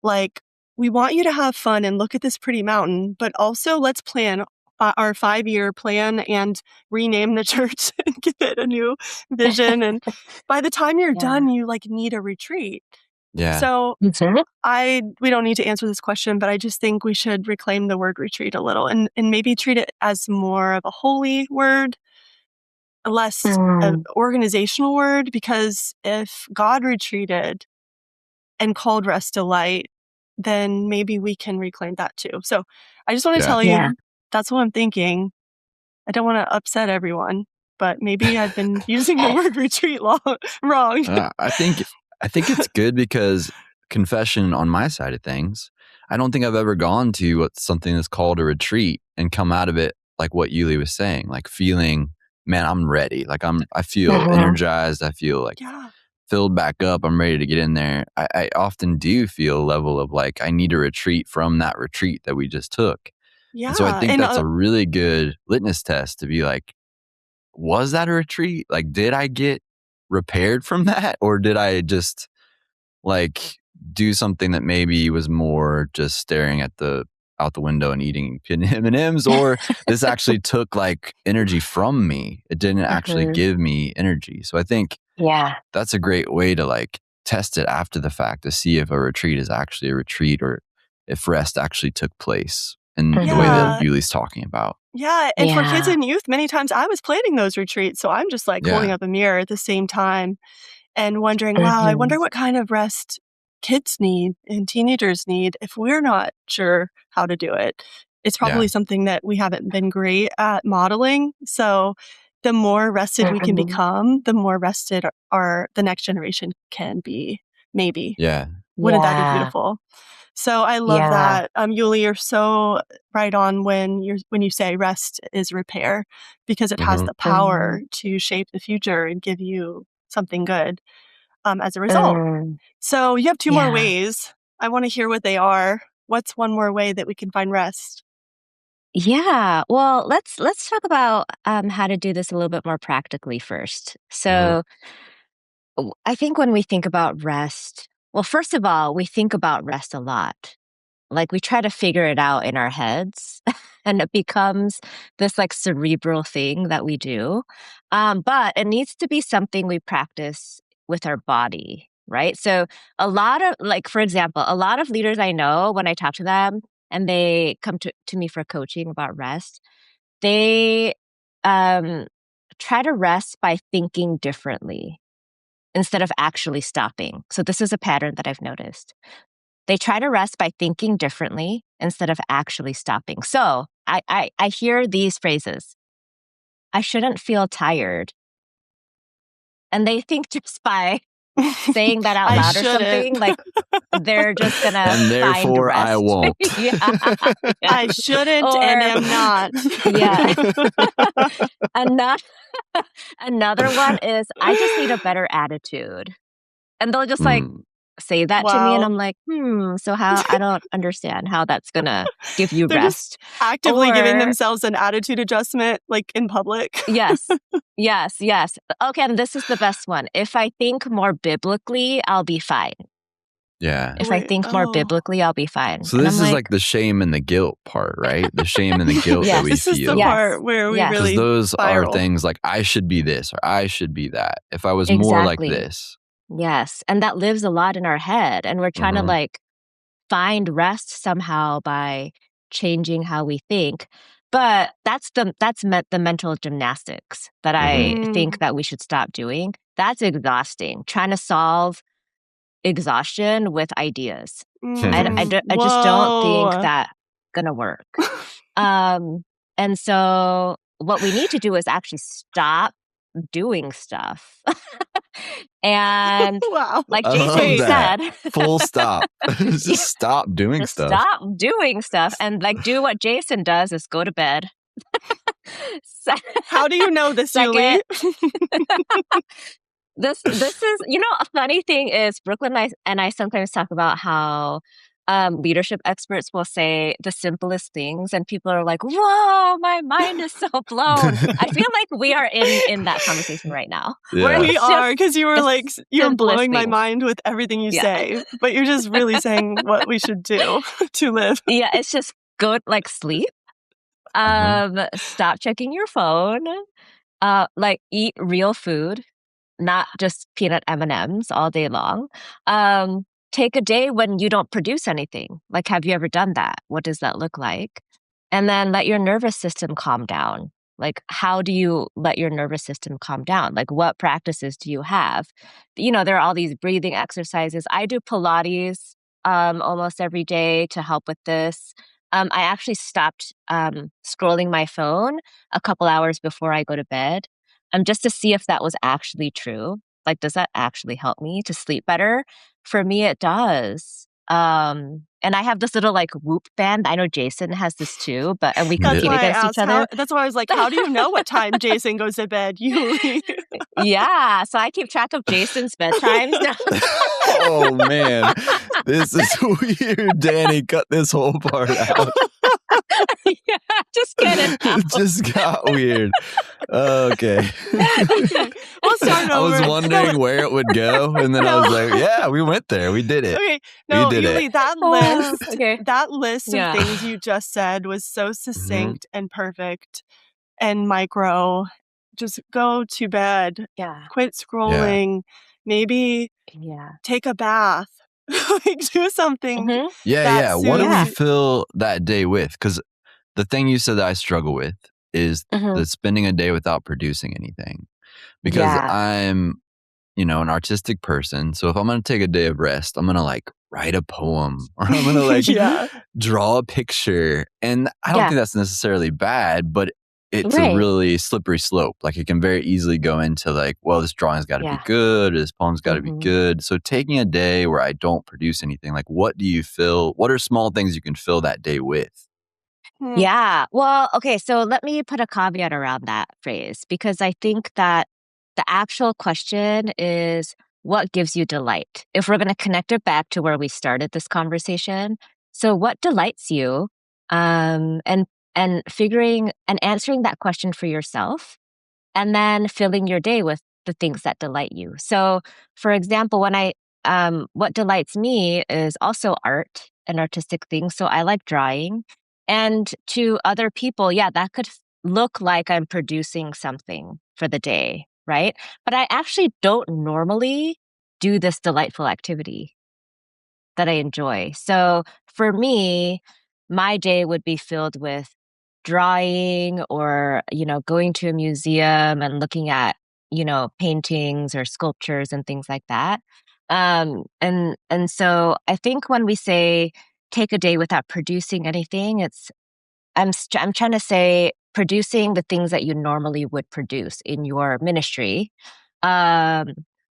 like, we want you to have fun and look at this pretty mountain, but also let's plan our 5-year plan and rename the church and give it a new vision. And by the time you're done, you like need a retreat. Yeah. So we don't need to answer this question, but I just think we should reclaim the word retreat a little and maybe treat it as more of a holy word, less an organizational word, because if God retreated and called rest delight, then maybe we can reclaim that too. So I just want to tell you, that's what I'm thinking. I don't want to upset everyone, but maybe I've been using the word retreat wrong. I think it's good because confession on my side of things, I don't think I've ever gone to something that's called a retreat and come out of it like what Yulee was saying, like feeling, man, I'm ready. Like I feel energized. I feel like filled back up. I'm ready to get in there. I often do feel a level of like, I need a retreat from that retreat that we just took. Yeah. And so I think that's a really good litmus test to be like, was that a retreat? Like, did I get repaired from that? Or did I just like do something that maybe was more just staring at out the window and eating M&Ms? Or this actually took like energy from me. It didn't actually give me energy. So I think that's a great way to like test it after the fact to see if a retreat is actually a retreat or if rest actually took place in the way that Yulee's talking about. Yeah. And for kids and youth, many times I was planning those retreats. So I'm just like holding up a mirror at the same time and wondering, wow, I wonder what kind of rest kids need and teenagers need if we're not sure how to do it. It's probably something that we haven't been great at modeling. So the more rested we can become, the more rested the next generation can be, maybe. Yeah. Wouldn't that be beautiful? So I love that. Yulee, you're so right on when you say rest is repair, because it has the power to shape the future and give you something good as a result. So you have 2 more ways. I want to hear what they are. What's one more way that we can find rest? Yeah. Well, let's talk about how to do this a little bit more practically first. So I think when we think about rest, well, first of all, we think about rest a lot. Like, we try to figure it out in our heads and it becomes this like cerebral thing that we do. But it needs to be something we practice with our body, right? So a lot of, like, for example, a lot of leaders I know, when I talk to them and they come to me for coaching about rest, they try to rest by thinking differently instead of actually stopping. So this is a pattern that I've noticed. They try to rest by thinking differently instead of actually stopping. So I hear these phrases: I shouldn't feel tired. And they think just by saying that out loud or something, like they're just gonna and therefore find rest. I won't. I shouldn't and am not. Another one is, I just need a better attitude. And they'll just like say that to me, and Wow. I'm like, so how? I don't understand how that's gonna give you They're just rest. actively giving Or themselves an attitude adjustment, like in public. yes, yes, yes. Okay, and this is the best one. If I think more biblically, I'll be fine. Yeah. If I Wait, think more biblically, I'll be fine. So And this I'm is like, like the shame and the guilt part, right? The shame and the guilt that yes, we this is the feel. yes, part where we yes, Because really those are spiral. things like I should be this or I should be that. If I was more like exactly. this. Yes. And that lives a lot in our head. And we're trying to Mhm. like find rest somehow by changing how we think. But the mental gymnastics that I Mhm. think that we should stop doing. That's exhausting. Trying to solve exhaustion with ideas. I just don't think Whoa. that gonna work. Um, and so what we need to do is actually stop doing stuff. And Wow. like I love Jason that. said, Full stop. yeah, Just stop doing just stuff. stop doing stuff and like do what Jason does is go to bed. Se- How do you know this, Yulee? Second, this is a funny thing is Brooklyn and I sometimes talk about how leadership experts will say the simplest things and people are like, whoa, my mind is so blown. I feel like we are in that conversation right now. Yeah. We It's are, just because you were the like, you're simplest blowing my things. mind with everything you Yeah. say, but you're just really saying what we should do to live. Yeah, it's just go like sleep. Stop checking your phone. Like eat real food, not just peanut M&Ms all day long. Take a day when you don't produce anything. Like, have you ever done that? What does that look like? And then let your nervous system calm down. Like, how do you let your nervous system calm down? Like, what practices do you have? There are all these breathing exercises. I do Pilates almost every day to help with this. I actually stopped scrolling my phone a couple hours before I go to bed, just to see if that was actually true. Like, does that actually help me to sleep better? For me, it does. And I have this little like Whoop band. I know Jason has this too, and we That's compete why I against each asked. other. That's why I was like, how do you know what time Jason goes to bed, Yulee? Yeah, so I keep track of Jason's bedtimes now. Oh man, this is weird. Danny, cut this whole part out. Yeah, just kidding. It just got weird. Okay. Okay, we'll start I was over. wondering where it would go, and then I was like, "Yeah, we went there. We did it. Okay, no, We did Yulee, it." Okay. that list Yeah. of things you just said was so Mm-hmm. succinct and perfect and micro. Just go to bed, Yeah. quit scrolling, maybe Yeah. take a bath, like do something Mhm. Yeah, that What do we Yeah. fill that day with? Because the thing you said that I struggle with is Mhm. the spending a day without producing anything. Because Yeah. I'm, an artistic person. So if I'm going to take a day of rest, I'm going to like write a poem or I'm going to like Yeah. draw a picture. And I don't Yeah. think that's necessarily bad, but it's a Right. really slippery slope. Like it can very easily go into like, well, this drawing's got to be Yeah. good, or this poem's got to be Mhm. good. So taking a day where I don't produce anything, like what do you fill? What are small things you can fill that day with? Hmm. Yeah. Well, okay. So let me put a caveat around that phrase because I think that the actual question is what gives you delight? If we're going to connect it back to where we started this conversation. So what delights you? And figuring and answering that question for yourself and then filling your day with the things that delight you. So, for example, what delights me is also art and artistic things. So I like drawing. And to other people, yeah, that could look like I'm producing something for the day, right? But I actually don't normally do this delightful activity that I enjoy. So for me, my day would be filled with drawing or, going to a museum and looking at, paintings or sculptures and things like that. And so I think when we say take a day without producing anything, I'm trying to say producing the things that you normally would produce in your ministry, um,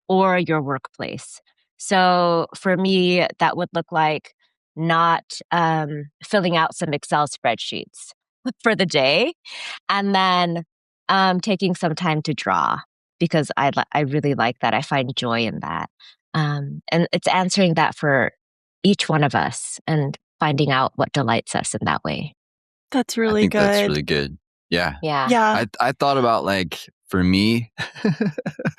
or your workplace. So for me, that would look like not filling out some Excel spreadsheets for the day, and then taking some time to draw because I really like that. I find joy in that. And it's answering that for each one of us and finding out what delights us in that way. That's I really think that's good. really good. Yeah. Yeah. Yeah. I thought about like for me, I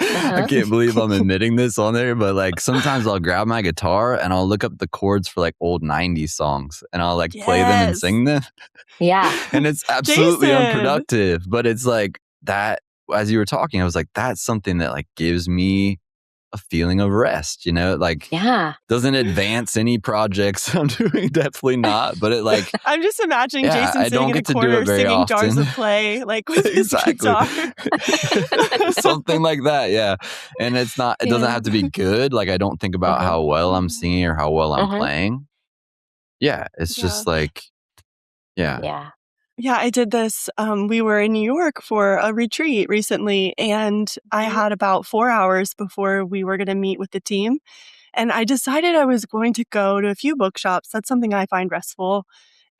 Uh-huh. can't believe I'm admitting this on there, but like sometimes I'll grab my guitar and I'll look up the chords for like old 90s songs and I'll like play them and Yes. sing them. Yeah. And it's absolutely Jason. unproductive, but it's like that as you were talking, I was like, that's something that like gives me a feeling of rest, you know, like Yeah. doesn't advance any projects I'm doing, definitely not, but it like, I'm just imagining yeah, Jason I sitting don't in a get to do corner it very singing Jars often. of Clay, like with his Exactly. guitar. Something like that, yeah. And it doesn't Yeah. have to be good. Like I don't think about Uh-huh. how well I'm singing or how well I'm Uh-huh. playing. Yeah, it's Yeah. just like, yeah. Yeah. Yeah, I did this. We were in New York for a retreat recently, and I had about 4 hours before we were going to meet with the team. And I decided I was going to go to a few bookshops. That's something I find restful.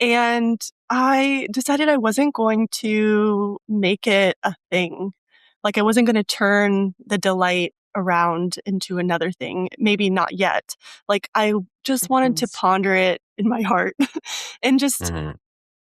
And I decided I wasn't going to make it a thing. Like I wasn't going to turn the delight around into another thing. Maybe not yet. Like I just wanted to ponder it in my heart and just Mhm.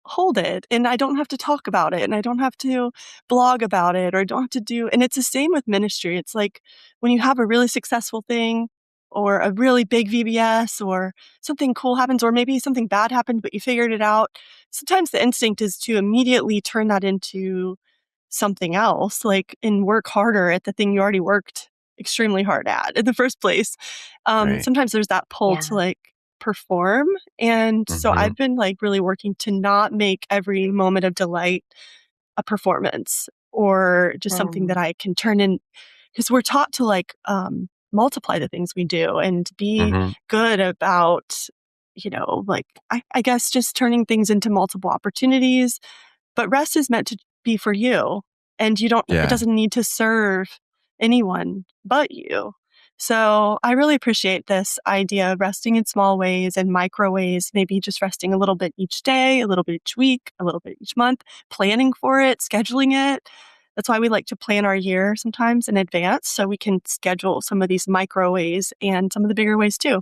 hold it. And I don't have to talk about it and I don't have to blog about it or don't have to do. And it's the same with ministry. It's like when you have a really successful thing or a really big VBS or something cool happens, or maybe something bad happened, but you figured it out. Sometimes the instinct is to immediately turn that into something else, like, and work harder at the thing you already worked extremely hard at in the first place. Right. Sometimes there's that pull Yeah. to like perform. And so Mhm. I've been like really working to not make every moment of delight a performance or just something that I can turn in, because we're taught to like multiply the things we do and be Mhm. good about, like I guess just turning things into multiple opportunities. But rest is meant to be for you, and it Yeah. doesn't need to serve anyone but you. So I really appreciate this idea of resting in small ways and micro ways, maybe just resting a little bit each day, a little bit each week, a little bit each month, planning for it, scheduling it. That's why we like to plan our year sometimes in advance so we can schedule some of these micro ways and some of the bigger ways too.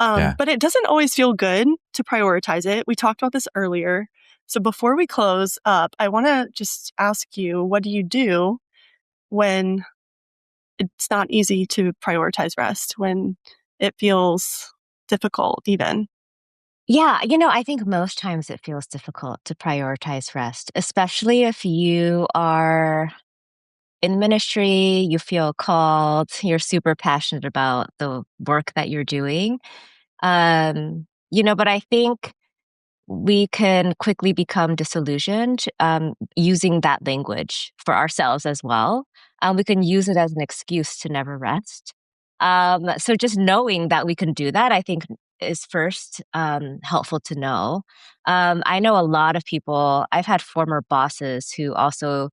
Yeah. But it doesn't always feel good to prioritize it. We talked about this earlier. So before we close up, I want to just ask you, what do you do when it's not easy to prioritize rest, when it feels difficult even? Yeah, I think most times it feels difficult to prioritize rest, especially if you are in ministry, you feel called, you're super passionate about the work that you're doing. But I think we can quickly become disillusioned using that language for ourselves as well. We can use it as an excuse to never rest. So just knowing that we can do that, I think, is first helpful to know. I know a lot of people, I've had former bosses who also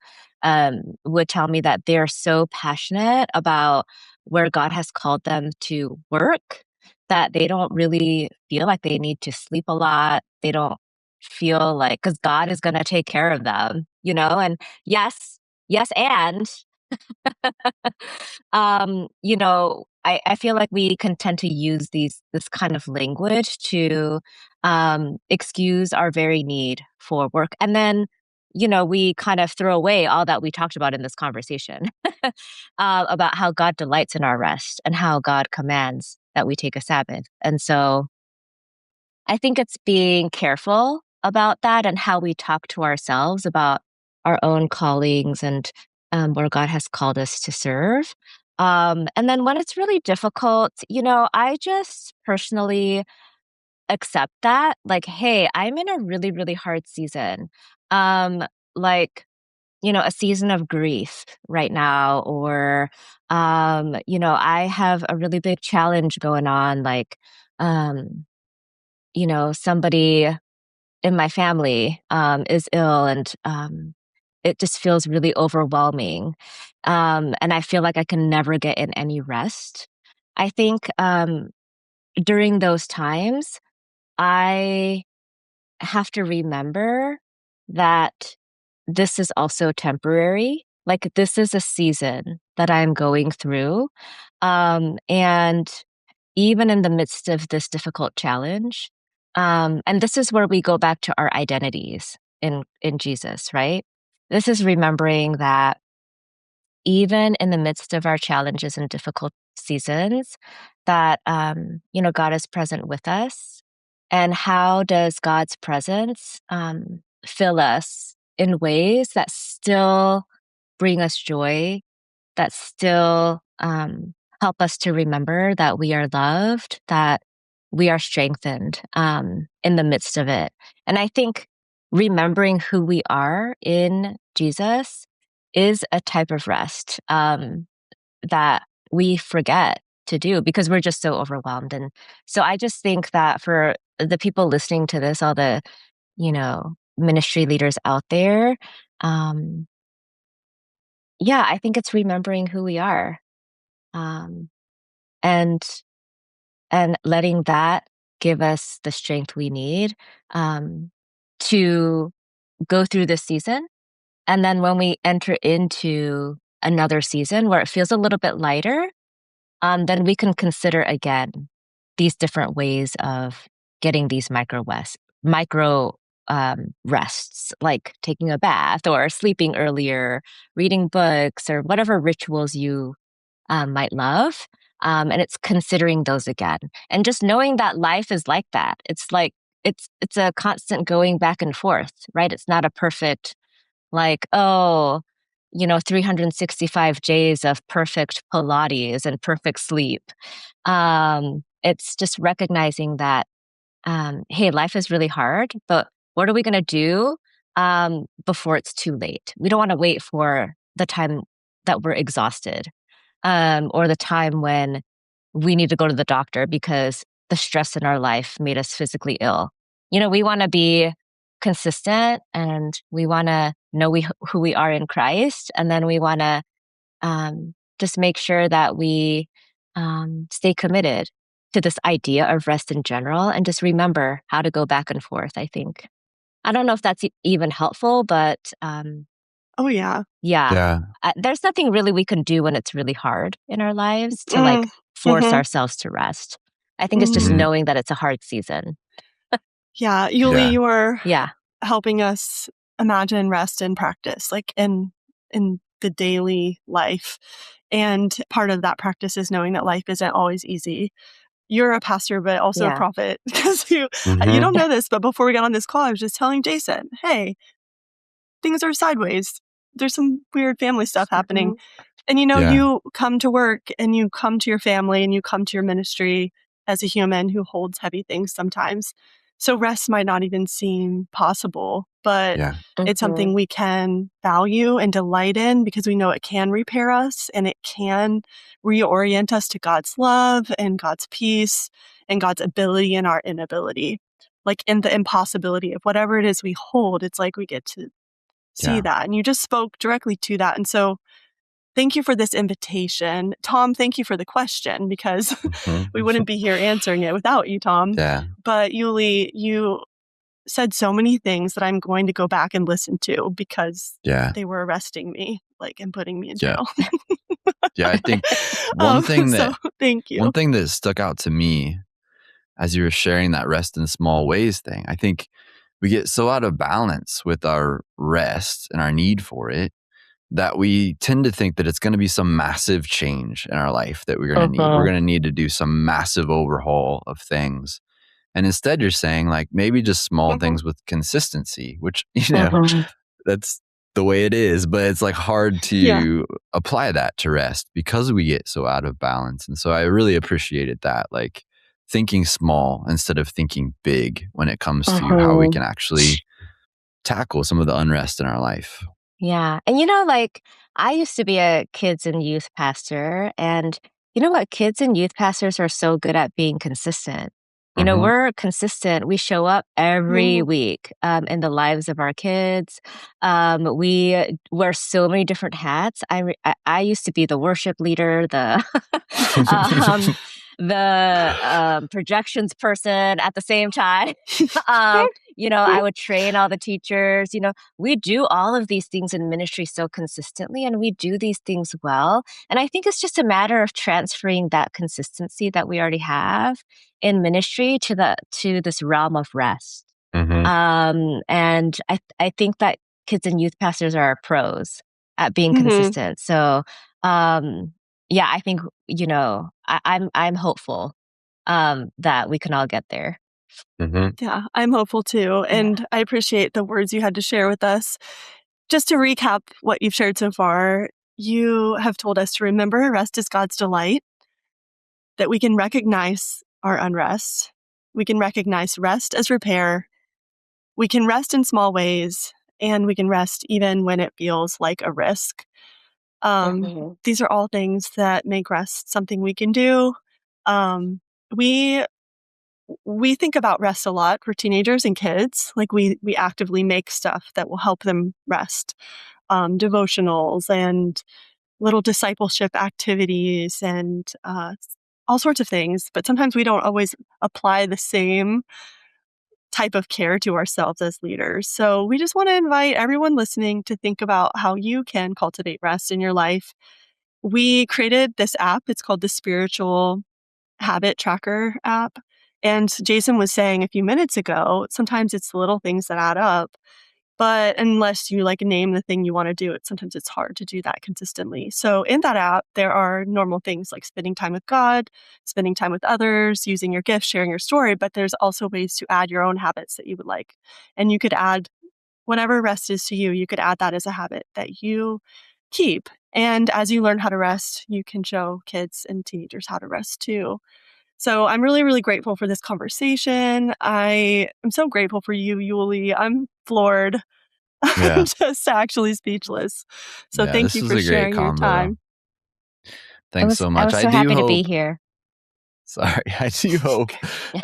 would tell me that they're so passionate about where God has called them to work that they don't really feel like they need to sleep a lot. They don't feel like, because God is going to take care of them, and yes, yes, and I feel like we can tend to use this kind of language to excuse our very need for work. And then, we kind of throw away all that we talked about in this conversation about how God delights in our rest and how God commands that we take a Sabbath. And so I think it's being careful about that and how we talk to ourselves about our own callings and where God has called us to serve. And then when it's really difficult, I just personally accept that, like, hey, I'm in a really, really hard season. Like, a season of grief right now, or, I have a really big challenge going on, like, somebody in my family is ill, and it just feels really overwhelming. And I feel like I can never get in any rest. I think during those times, I have to remember that this is also temporary. Like, this is a season that I'm going through. And even in the midst of this difficult challenge, and this is where we go back to our identities in Jesus, right? This is remembering that even in the midst of our challenges and difficult seasons, that God is present with us. And how does God's presence fill us in ways that still bring us joy, that still help us to remember that we are loved, that we are strengthened in the midst of it. And I think remembering who we are in Jesus is a type of rest that we forget to do because we're just so overwhelmed. And so I just think that for the people listening to this, all the, ministry leaders out there, I think it's remembering who we are, and letting that give us the strength we need to go through this season. And then when we enter into another season where it feels a little bit lighter, then we can consider again these different ways of getting these micro rests, like taking a bath or sleeping earlier, reading books, or whatever rituals you might love. And it's considering those again, and just knowing that life is like that. It's like it's a constant going back and forth, right? It's not a perfect 365 days of perfect Pilates and perfect sleep. It's just recognizing that, hey, life is really hard, but what are we going to do before it's too late? We don't want to wait for the time that we're exhausted, or the time when we need to go to the doctor because the stress in our life made us physically ill. We want to be consistent, and we want to know who we are in Christ. And then we want to just make sure that we stay committed to this idea of rest in general, and just remember how to go back and forth, I think. I don't know if that's even helpful, but oh, yeah. Yeah. There's nothing really we can do when it's really hard in our lives to force ourselves to rest. I think it's just knowing that it's a hard season. Yeah. Yulee, you are Yeah. helping us imagine rest in practice, like in the daily life. And part of that practice is knowing that life isn't always easy. You're a pastor, but also a prophet, because you don't know this, but before we got on this call, I was just telling Jason, hey, things are sideways. There's some weird family stuff happening. And you come to work, and you come to your family, and you come to your ministry as a human who holds heavy things sometimes. So rest might not even seem possible, but it's something we can value and delight in, because we know it can repair us, and it can reorient us to God's love and God's peace and God's ability and our inability. Like in the impossibility of whatever it is we hold, it's like we get to see that. And you just spoke directly to that. And so thank you for this invitation. Tom, thank you for the question, because we wouldn't be here answering it without you, Tom. Yeah. But Yulee, you said so many things that I'm going to go back and listen to, because they were arresting me, and putting me in jail. Yeah, I think one thing thank you. One thing that stuck out to me as you were sharing that rest in small ways thing, I think we get so out of balance with our rest and our need for it that we tend to think that it's going to be some massive change in our life that we're going to need. We're going to need to do some massive overhaul of things. And instead you're saying maybe just small things with consistency, which, that's the way it is, but it's hard to apply that to rest because we get so out of balance. And so I really appreciated that, thinking small instead of thinking big when it comes to how we can actually tackle some of the unrest in our life. Yeah. And I used to be a kids and youth pastor, and you know what? Kids and youth pastors are so good at being consistent. We're consistent. We show up every week in the lives of our kids. We wear so many different hats. I used to be the worship leader, the the projections person at the same time. I would train all the teachers. We do all of these things in ministry so consistently, and we do these things well. And I think it's just a matter of transferring that consistency that we already have in ministry to this realm of rest. And I think that kids and youth pastors are pros at being consistent. So, I think I'm hopeful that we can all get there. Yeah, I'm hopeful too. And I appreciate the words you had to share with us. Just to recap what you've shared so far, you have told us to remember rest is God's delight, that we can recognize our unrest. We can recognize rest as repair. We can rest in small ways, and we can rest even when it feels like a risk. These are all things that make rest something we can do. We think about rest a lot for teenagers and kids. Like we actively make stuff that will help them rest, devotionals and little discipleship activities and all sorts of things. But sometimes we don't always apply the same type of care to ourselves as leaders. So we just want to invite everyone listening to think about how you can cultivate rest in your life. We created this app. It's called the Spiritual Habit Tracker app. And Jason was saying a few minutes ago, sometimes it's the little things that add up. But unless you name the thing you want to do, sometimes it's hard to do that consistently. So in that app, there are normal things like spending time with God, spending time with others, using your gifts, sharing your story. But there's also ways to add your own habits that you would like. And you could add whatever rest is to you. You could add that as a habit that you keep. And as you learn how to rest, you can show kids and teenagers how to rest too. So I'm really, really grateful for this conversation. I am so grateful for you, Yulee. I'm floored. Yeah. I'm just actually speechless. So thank you for sharing your time. Thanks so much. I was so happy to be here. Sorry. I do hope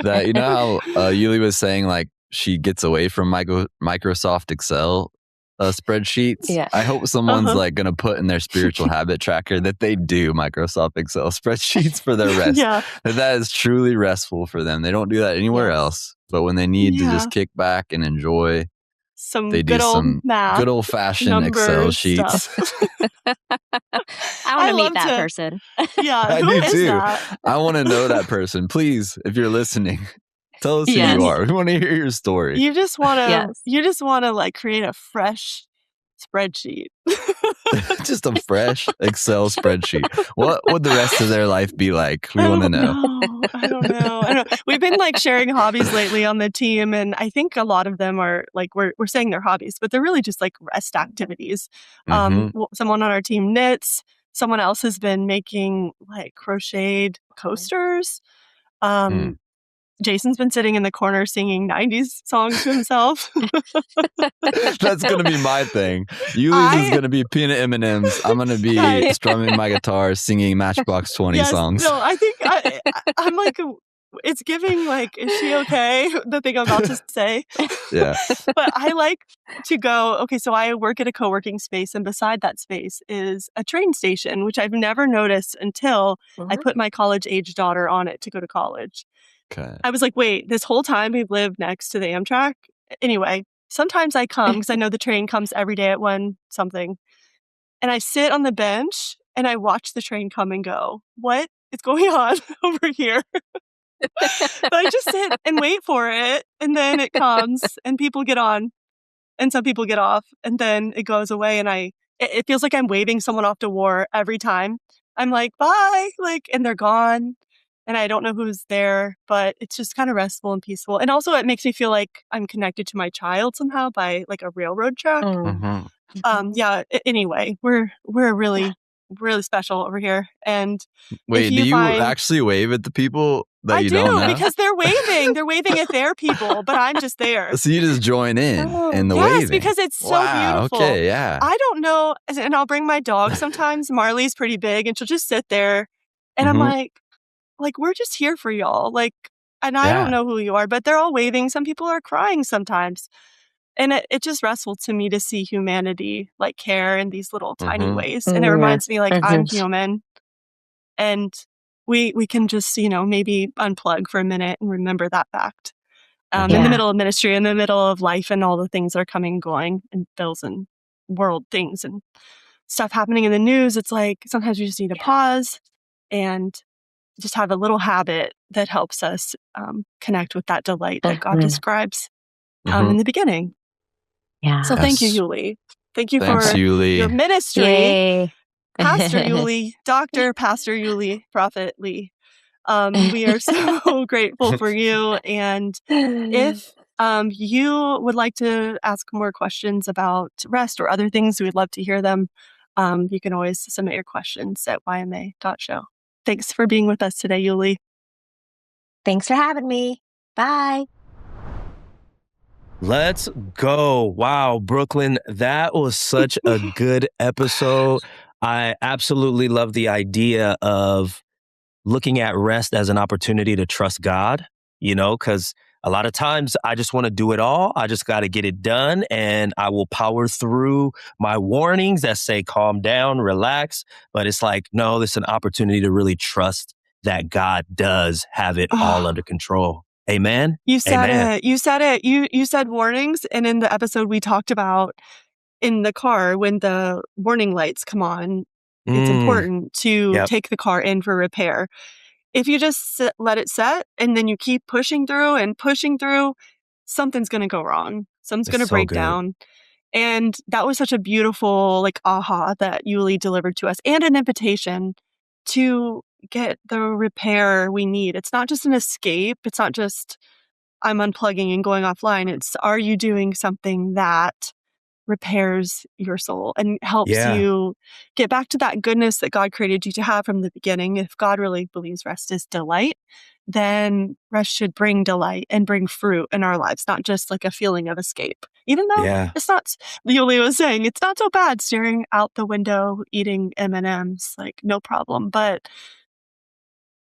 that, how Yulee was saying, she gets away from Microsoft Excel spreadsheets. Yeah. I hope someone's going to put in their spiritual habit tracker that they do Microsoft Excel spreadsheets for their rest. That is truly restful for them. They don't do that anywhere else. But when they need to just kick back and enjoy, they do some good old fashioned Excel sheets. I want to meet that person. Yeah, I do too. I want to know that person. Please, if you're listening, tell us who you are. We want to hear your story. You just want to create a fresh spreadsheet. Just a fresh Excel spreadsheet. What would the rest of their life be like? We want to know. I don't know. We've been sharing hobbies lately on the team, and I think a lot of them are we're saying they're hobbies, but they're really just rest activities. Someone on our team knits. Someone else has been making crocheted coasters. Jason's been sitting in the corner singing 90s songs to himself. That's going to be my thing. Yulee's is going to be peanut M&Ms. I'm going to be strumming my guitar, singing Matchbox 20 songs. No, I think I'm it's giving is she okay? The thing I'm about to say. Yeah. But I like to go, okay, so I work at a co-working space, and beside that space is a train station, which I've never noticed until I put my college-age daughter on it to go to college. Okay. I was like, wait, this whole time we've lived next to the Amtrak? Anyway, sometimes I come because I know the train comes every day at 1 something. And I sit on the bench and I watch the train come and go. What is going on over here? But I just sit and wait for it. And then it comes and people get on and some people get off. And then it goes away. And it feels like I'm waving someone off to war every time. I'm like, bye. And they're gone. And I don't know who's there, but it's just kind of restful and peaceful. And also it makes me feel like I'm connected to my child somehow by a railroad track. Anyway, we're really, really special over here. And wait, do you actually wave at the people that you don't know? Because they're waving. They're waving at their people, but I'm just there. So you just join in the waving. Yes, because it's so beautiful. Okay, yeah. I don't know. And I'll bring my dog sometimes. Marley's pretty big and she'll just sit there. And I'm like, we're just here for y'all. And I don't know who you are, but they're all waving. Some people are crying sometimes. And it's just restful to me to see humanity care in these little tiny ways. And it reminds me I'm human. And we can just, maybe unplug for a minute and remember that fact. In the middle of ministry, in the middle of life and all the things that are coming and going and bills and world things and stuff happening in the news, it's like sometimes we just need to pause and just have a little habit that helps us connect with that delight that God describes in the beginning. Yeah. So thank you, Yulee. Thank you Thanks, for Yulee. your ministry. Yay. Pastor Yulee, Dr. Pastor Yulee, Prophet Lee. We are so grateful for you. And if you would like to ask more questions about rest or other things, we'd love to hear them. You can always submit your questions at KMA.show. Thanks for being with us today, Yulee. Thanks for having me. Bye. Let's go. Wow, Brooklyn, that was such a good episode. I absolutely love the idea of looking at rest as an opportunity to trust God, because a lot of times I just want to do it all. I just got to get it done, and I will power through my warnings that say, calm down, relax. But it's like, no, this is an opportunity to really trust that God does have it all under control. Amen. You said Amen. it. You said it. You said warnings. And in the episode we talked about in the car, when the warning lights come on, it's important to take the car in for repair. If you just let it set and then you keep pushing through, something's going to go wrong. Something's going to break down. And that was such a beautiful aha that Yulee delivered to us, and an invitation to get the repair we need. It's not just an escape. It's not just I'm unplugging and going offline. It's, are you doing something that repairs your soul and helps you get back to that goodness that God created you to have from the beginning? If God really believes rest is delight, then rest should bring delight and bring fruit in our lives, not just like a feeling of escape. Even though it's not, Yulee was saying, it's not so bad staring out the window, eating M&Ms, no problem. But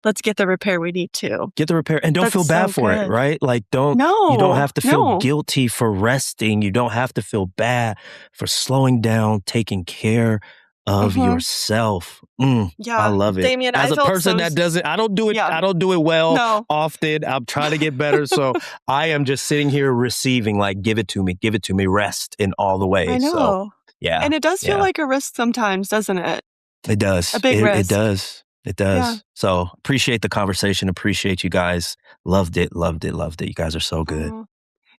let's get the repair we need to. Get the repair, and don't feel bad for it, right? You don't have to feel guilty for resting. You don't have to feel bad for slowing down, taking care of yourself. I love it. Damien, as a person that doesn't, I don't do it. I don't do it well often. I'm trying to get better. So I am just sitting here receiving, give it to me, rest in all the ways. I know. So, And it does feel like a risk sometimes, doesn't it? It does. A big risk. It does. It does. Yeah. So appreciate the conversation. Appreciate you guys. Loved it. You guys are so good.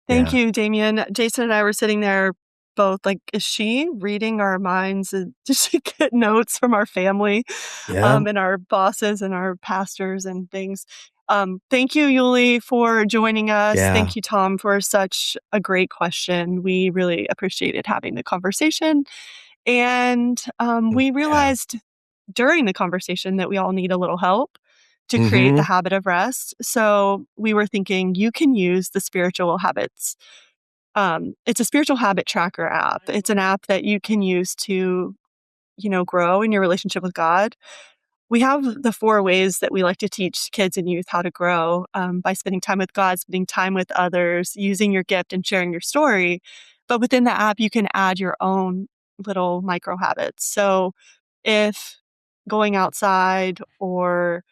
Thank you, Damien. Jason and I were sitting there both is she reading our minds just to get notes from our family and our bosses and our pastors and things. Thank you, Yulee, for joining us. Yeah. Thank you, Tom, for such a great question. We really appreciated having the conversation. And we realized during the conversation that we all need a little help to create the habit of rest. So we were thinking you can use the spiritual habits. It's a spiritual habit tracker app. It's an app that you can use to, grow in your relationship with God. We have the 4 ways that we like to teach kids and youth how to grow by spending time with God, spending time with others, using your gift and sharing your story. But within the app, you can add your own little micro habits. So if going outside or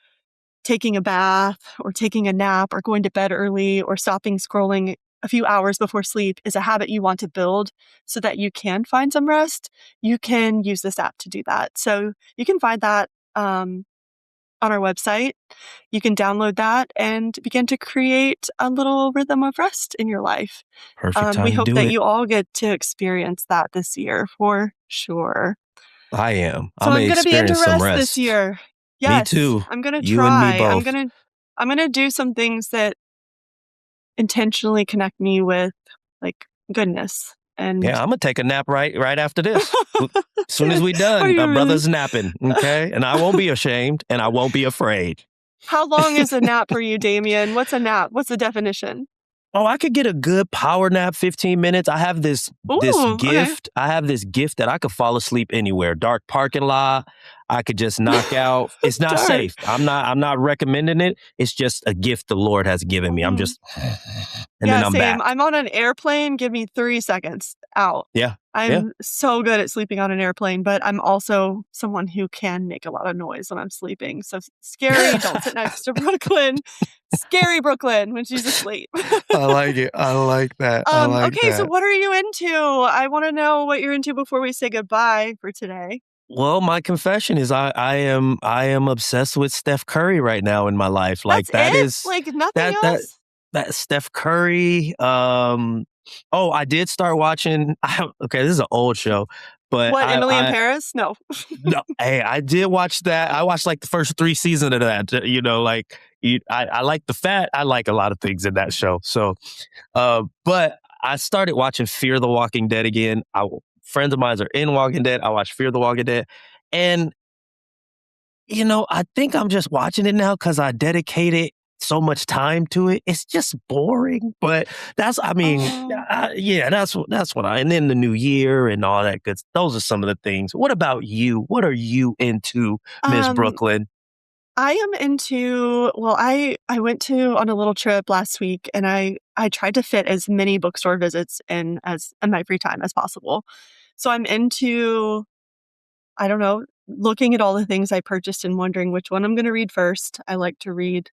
taking a bath or taking a nap or going to bed early or stopping scrolling a few hours before sleep is a habit you want to build so that you can find some rest, you can use this app to do that. So you can find that on our website. You can download that and begin to create a little rhythm of rest in your life. Perfect time we hope to do that it. you all get to experience that this year for sure. I am. So I'm going to be into rest this year. Yes, me too. I'm going to try. You and me both. I'm going to do some things that intentionally connect me with goodness. And I'm going to take a nap right after this. As soon as we done, my brother's napping, okay? And I won't be ashamed and I won't be afraid. How long is a nap for you, Damien? What's a nap? What's the definition? Oh, I could get a good power nap, 15 minutes. I have this gift. Okay. I have this gift that I could fall asleep anywhere. Dark parking lot. I could just knock out. It's not safe. I'm not recommending it. It's just a gift the Lord has given me. I'm just, and then I'm same. back. I'm on an airplane. Give me 3 seconds. out. Yeah. I'm so good at sleeping on an airplane, but I'm also someone who can make a lot of noise when I'm sleeping. So scary, don't sit next to Brooklyn. Scary Brooklyn when she's asleep. I like it. I like that. Okay, so what are you into? I want to know what you're into before we say goodbye for today. Well, my confession is I am obsessed with Steph Curry right now in my life. Like That's that it? is Like nothing that else? that Steph Curry. Oh, I did start watching. Okay, this is an old show, but What, Emily in I Paris? No. no, hey, I did watch that. I watched like the first 3 seasons of that. You know, like I like the fat. I like a lot of things in that show. So, but I started watching Fear the Walking Dead again. Friends of mine are in Walking Dead. I watch Fear the Walking Dead, and you know, I think I'm just watching it now because I dedicated so much time to it. It's just boring, but that's, I mean, yeah, that's what and then the new year and all that good. Those are some of the things. What about you? What are you into, Miss Brooklyn? I am into, well, I went on a little trip last week and I tried to fit as many bookstore visits in my free time as possible. So I'm into, I don't know, looking at all the things I purchased and wondering which one I'm going to read first. I like to read.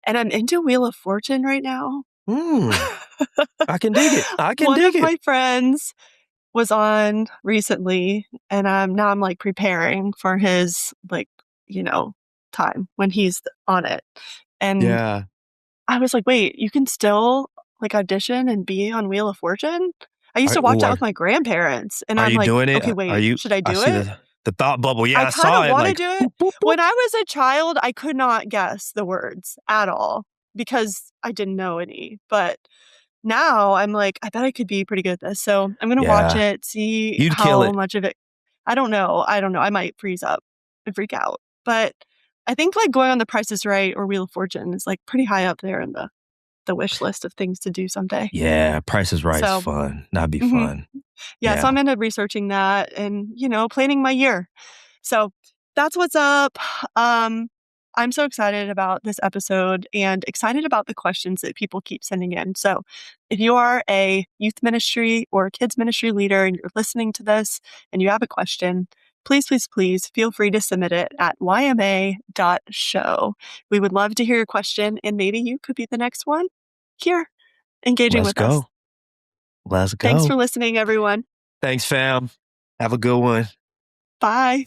And I'm into Wheel of Fortune right now. I can dig it. One of my friends was on recently, and now I'm like preparing for his time when he's on it. And I was like, wait, you can still like audition and be on Wheel of Fortune? I used to watch that with my grandparents, and Are I'm you like, doing it? okay, wait, should I do see it? the thought bubble. Yeah, I I kind saw of it. want to Like, do it. boop, boop, boop. When I was a child, I could not guess the words at all because I didn't know any. But now I'm like, I bet I could be pretty good at this. So I'm going to watch it, see You'd kill how it. much of it. I don't know. I might freeze up and freak out. But I think like going on The Price is Right or Wheel of Fortune is like pretty high up there in the wish list of things to do someday. Yeah, Price is Right is fun. That'd be fun. Yeah, so I'm into researching that and, planning my year. So that's what's up. I'm so excited about this episode and excited about the questions that people keep sending in. So if you are a youth ministry or kids ministry leader and you're listening to this and you have a question, please, please, please feel free to submit it at KMA.show. We would love to hear your question and maybe you could be the next one here engaging with us. Let's go. Thanks for listening, everyone. Thanks, fam. Have a good one. Bye.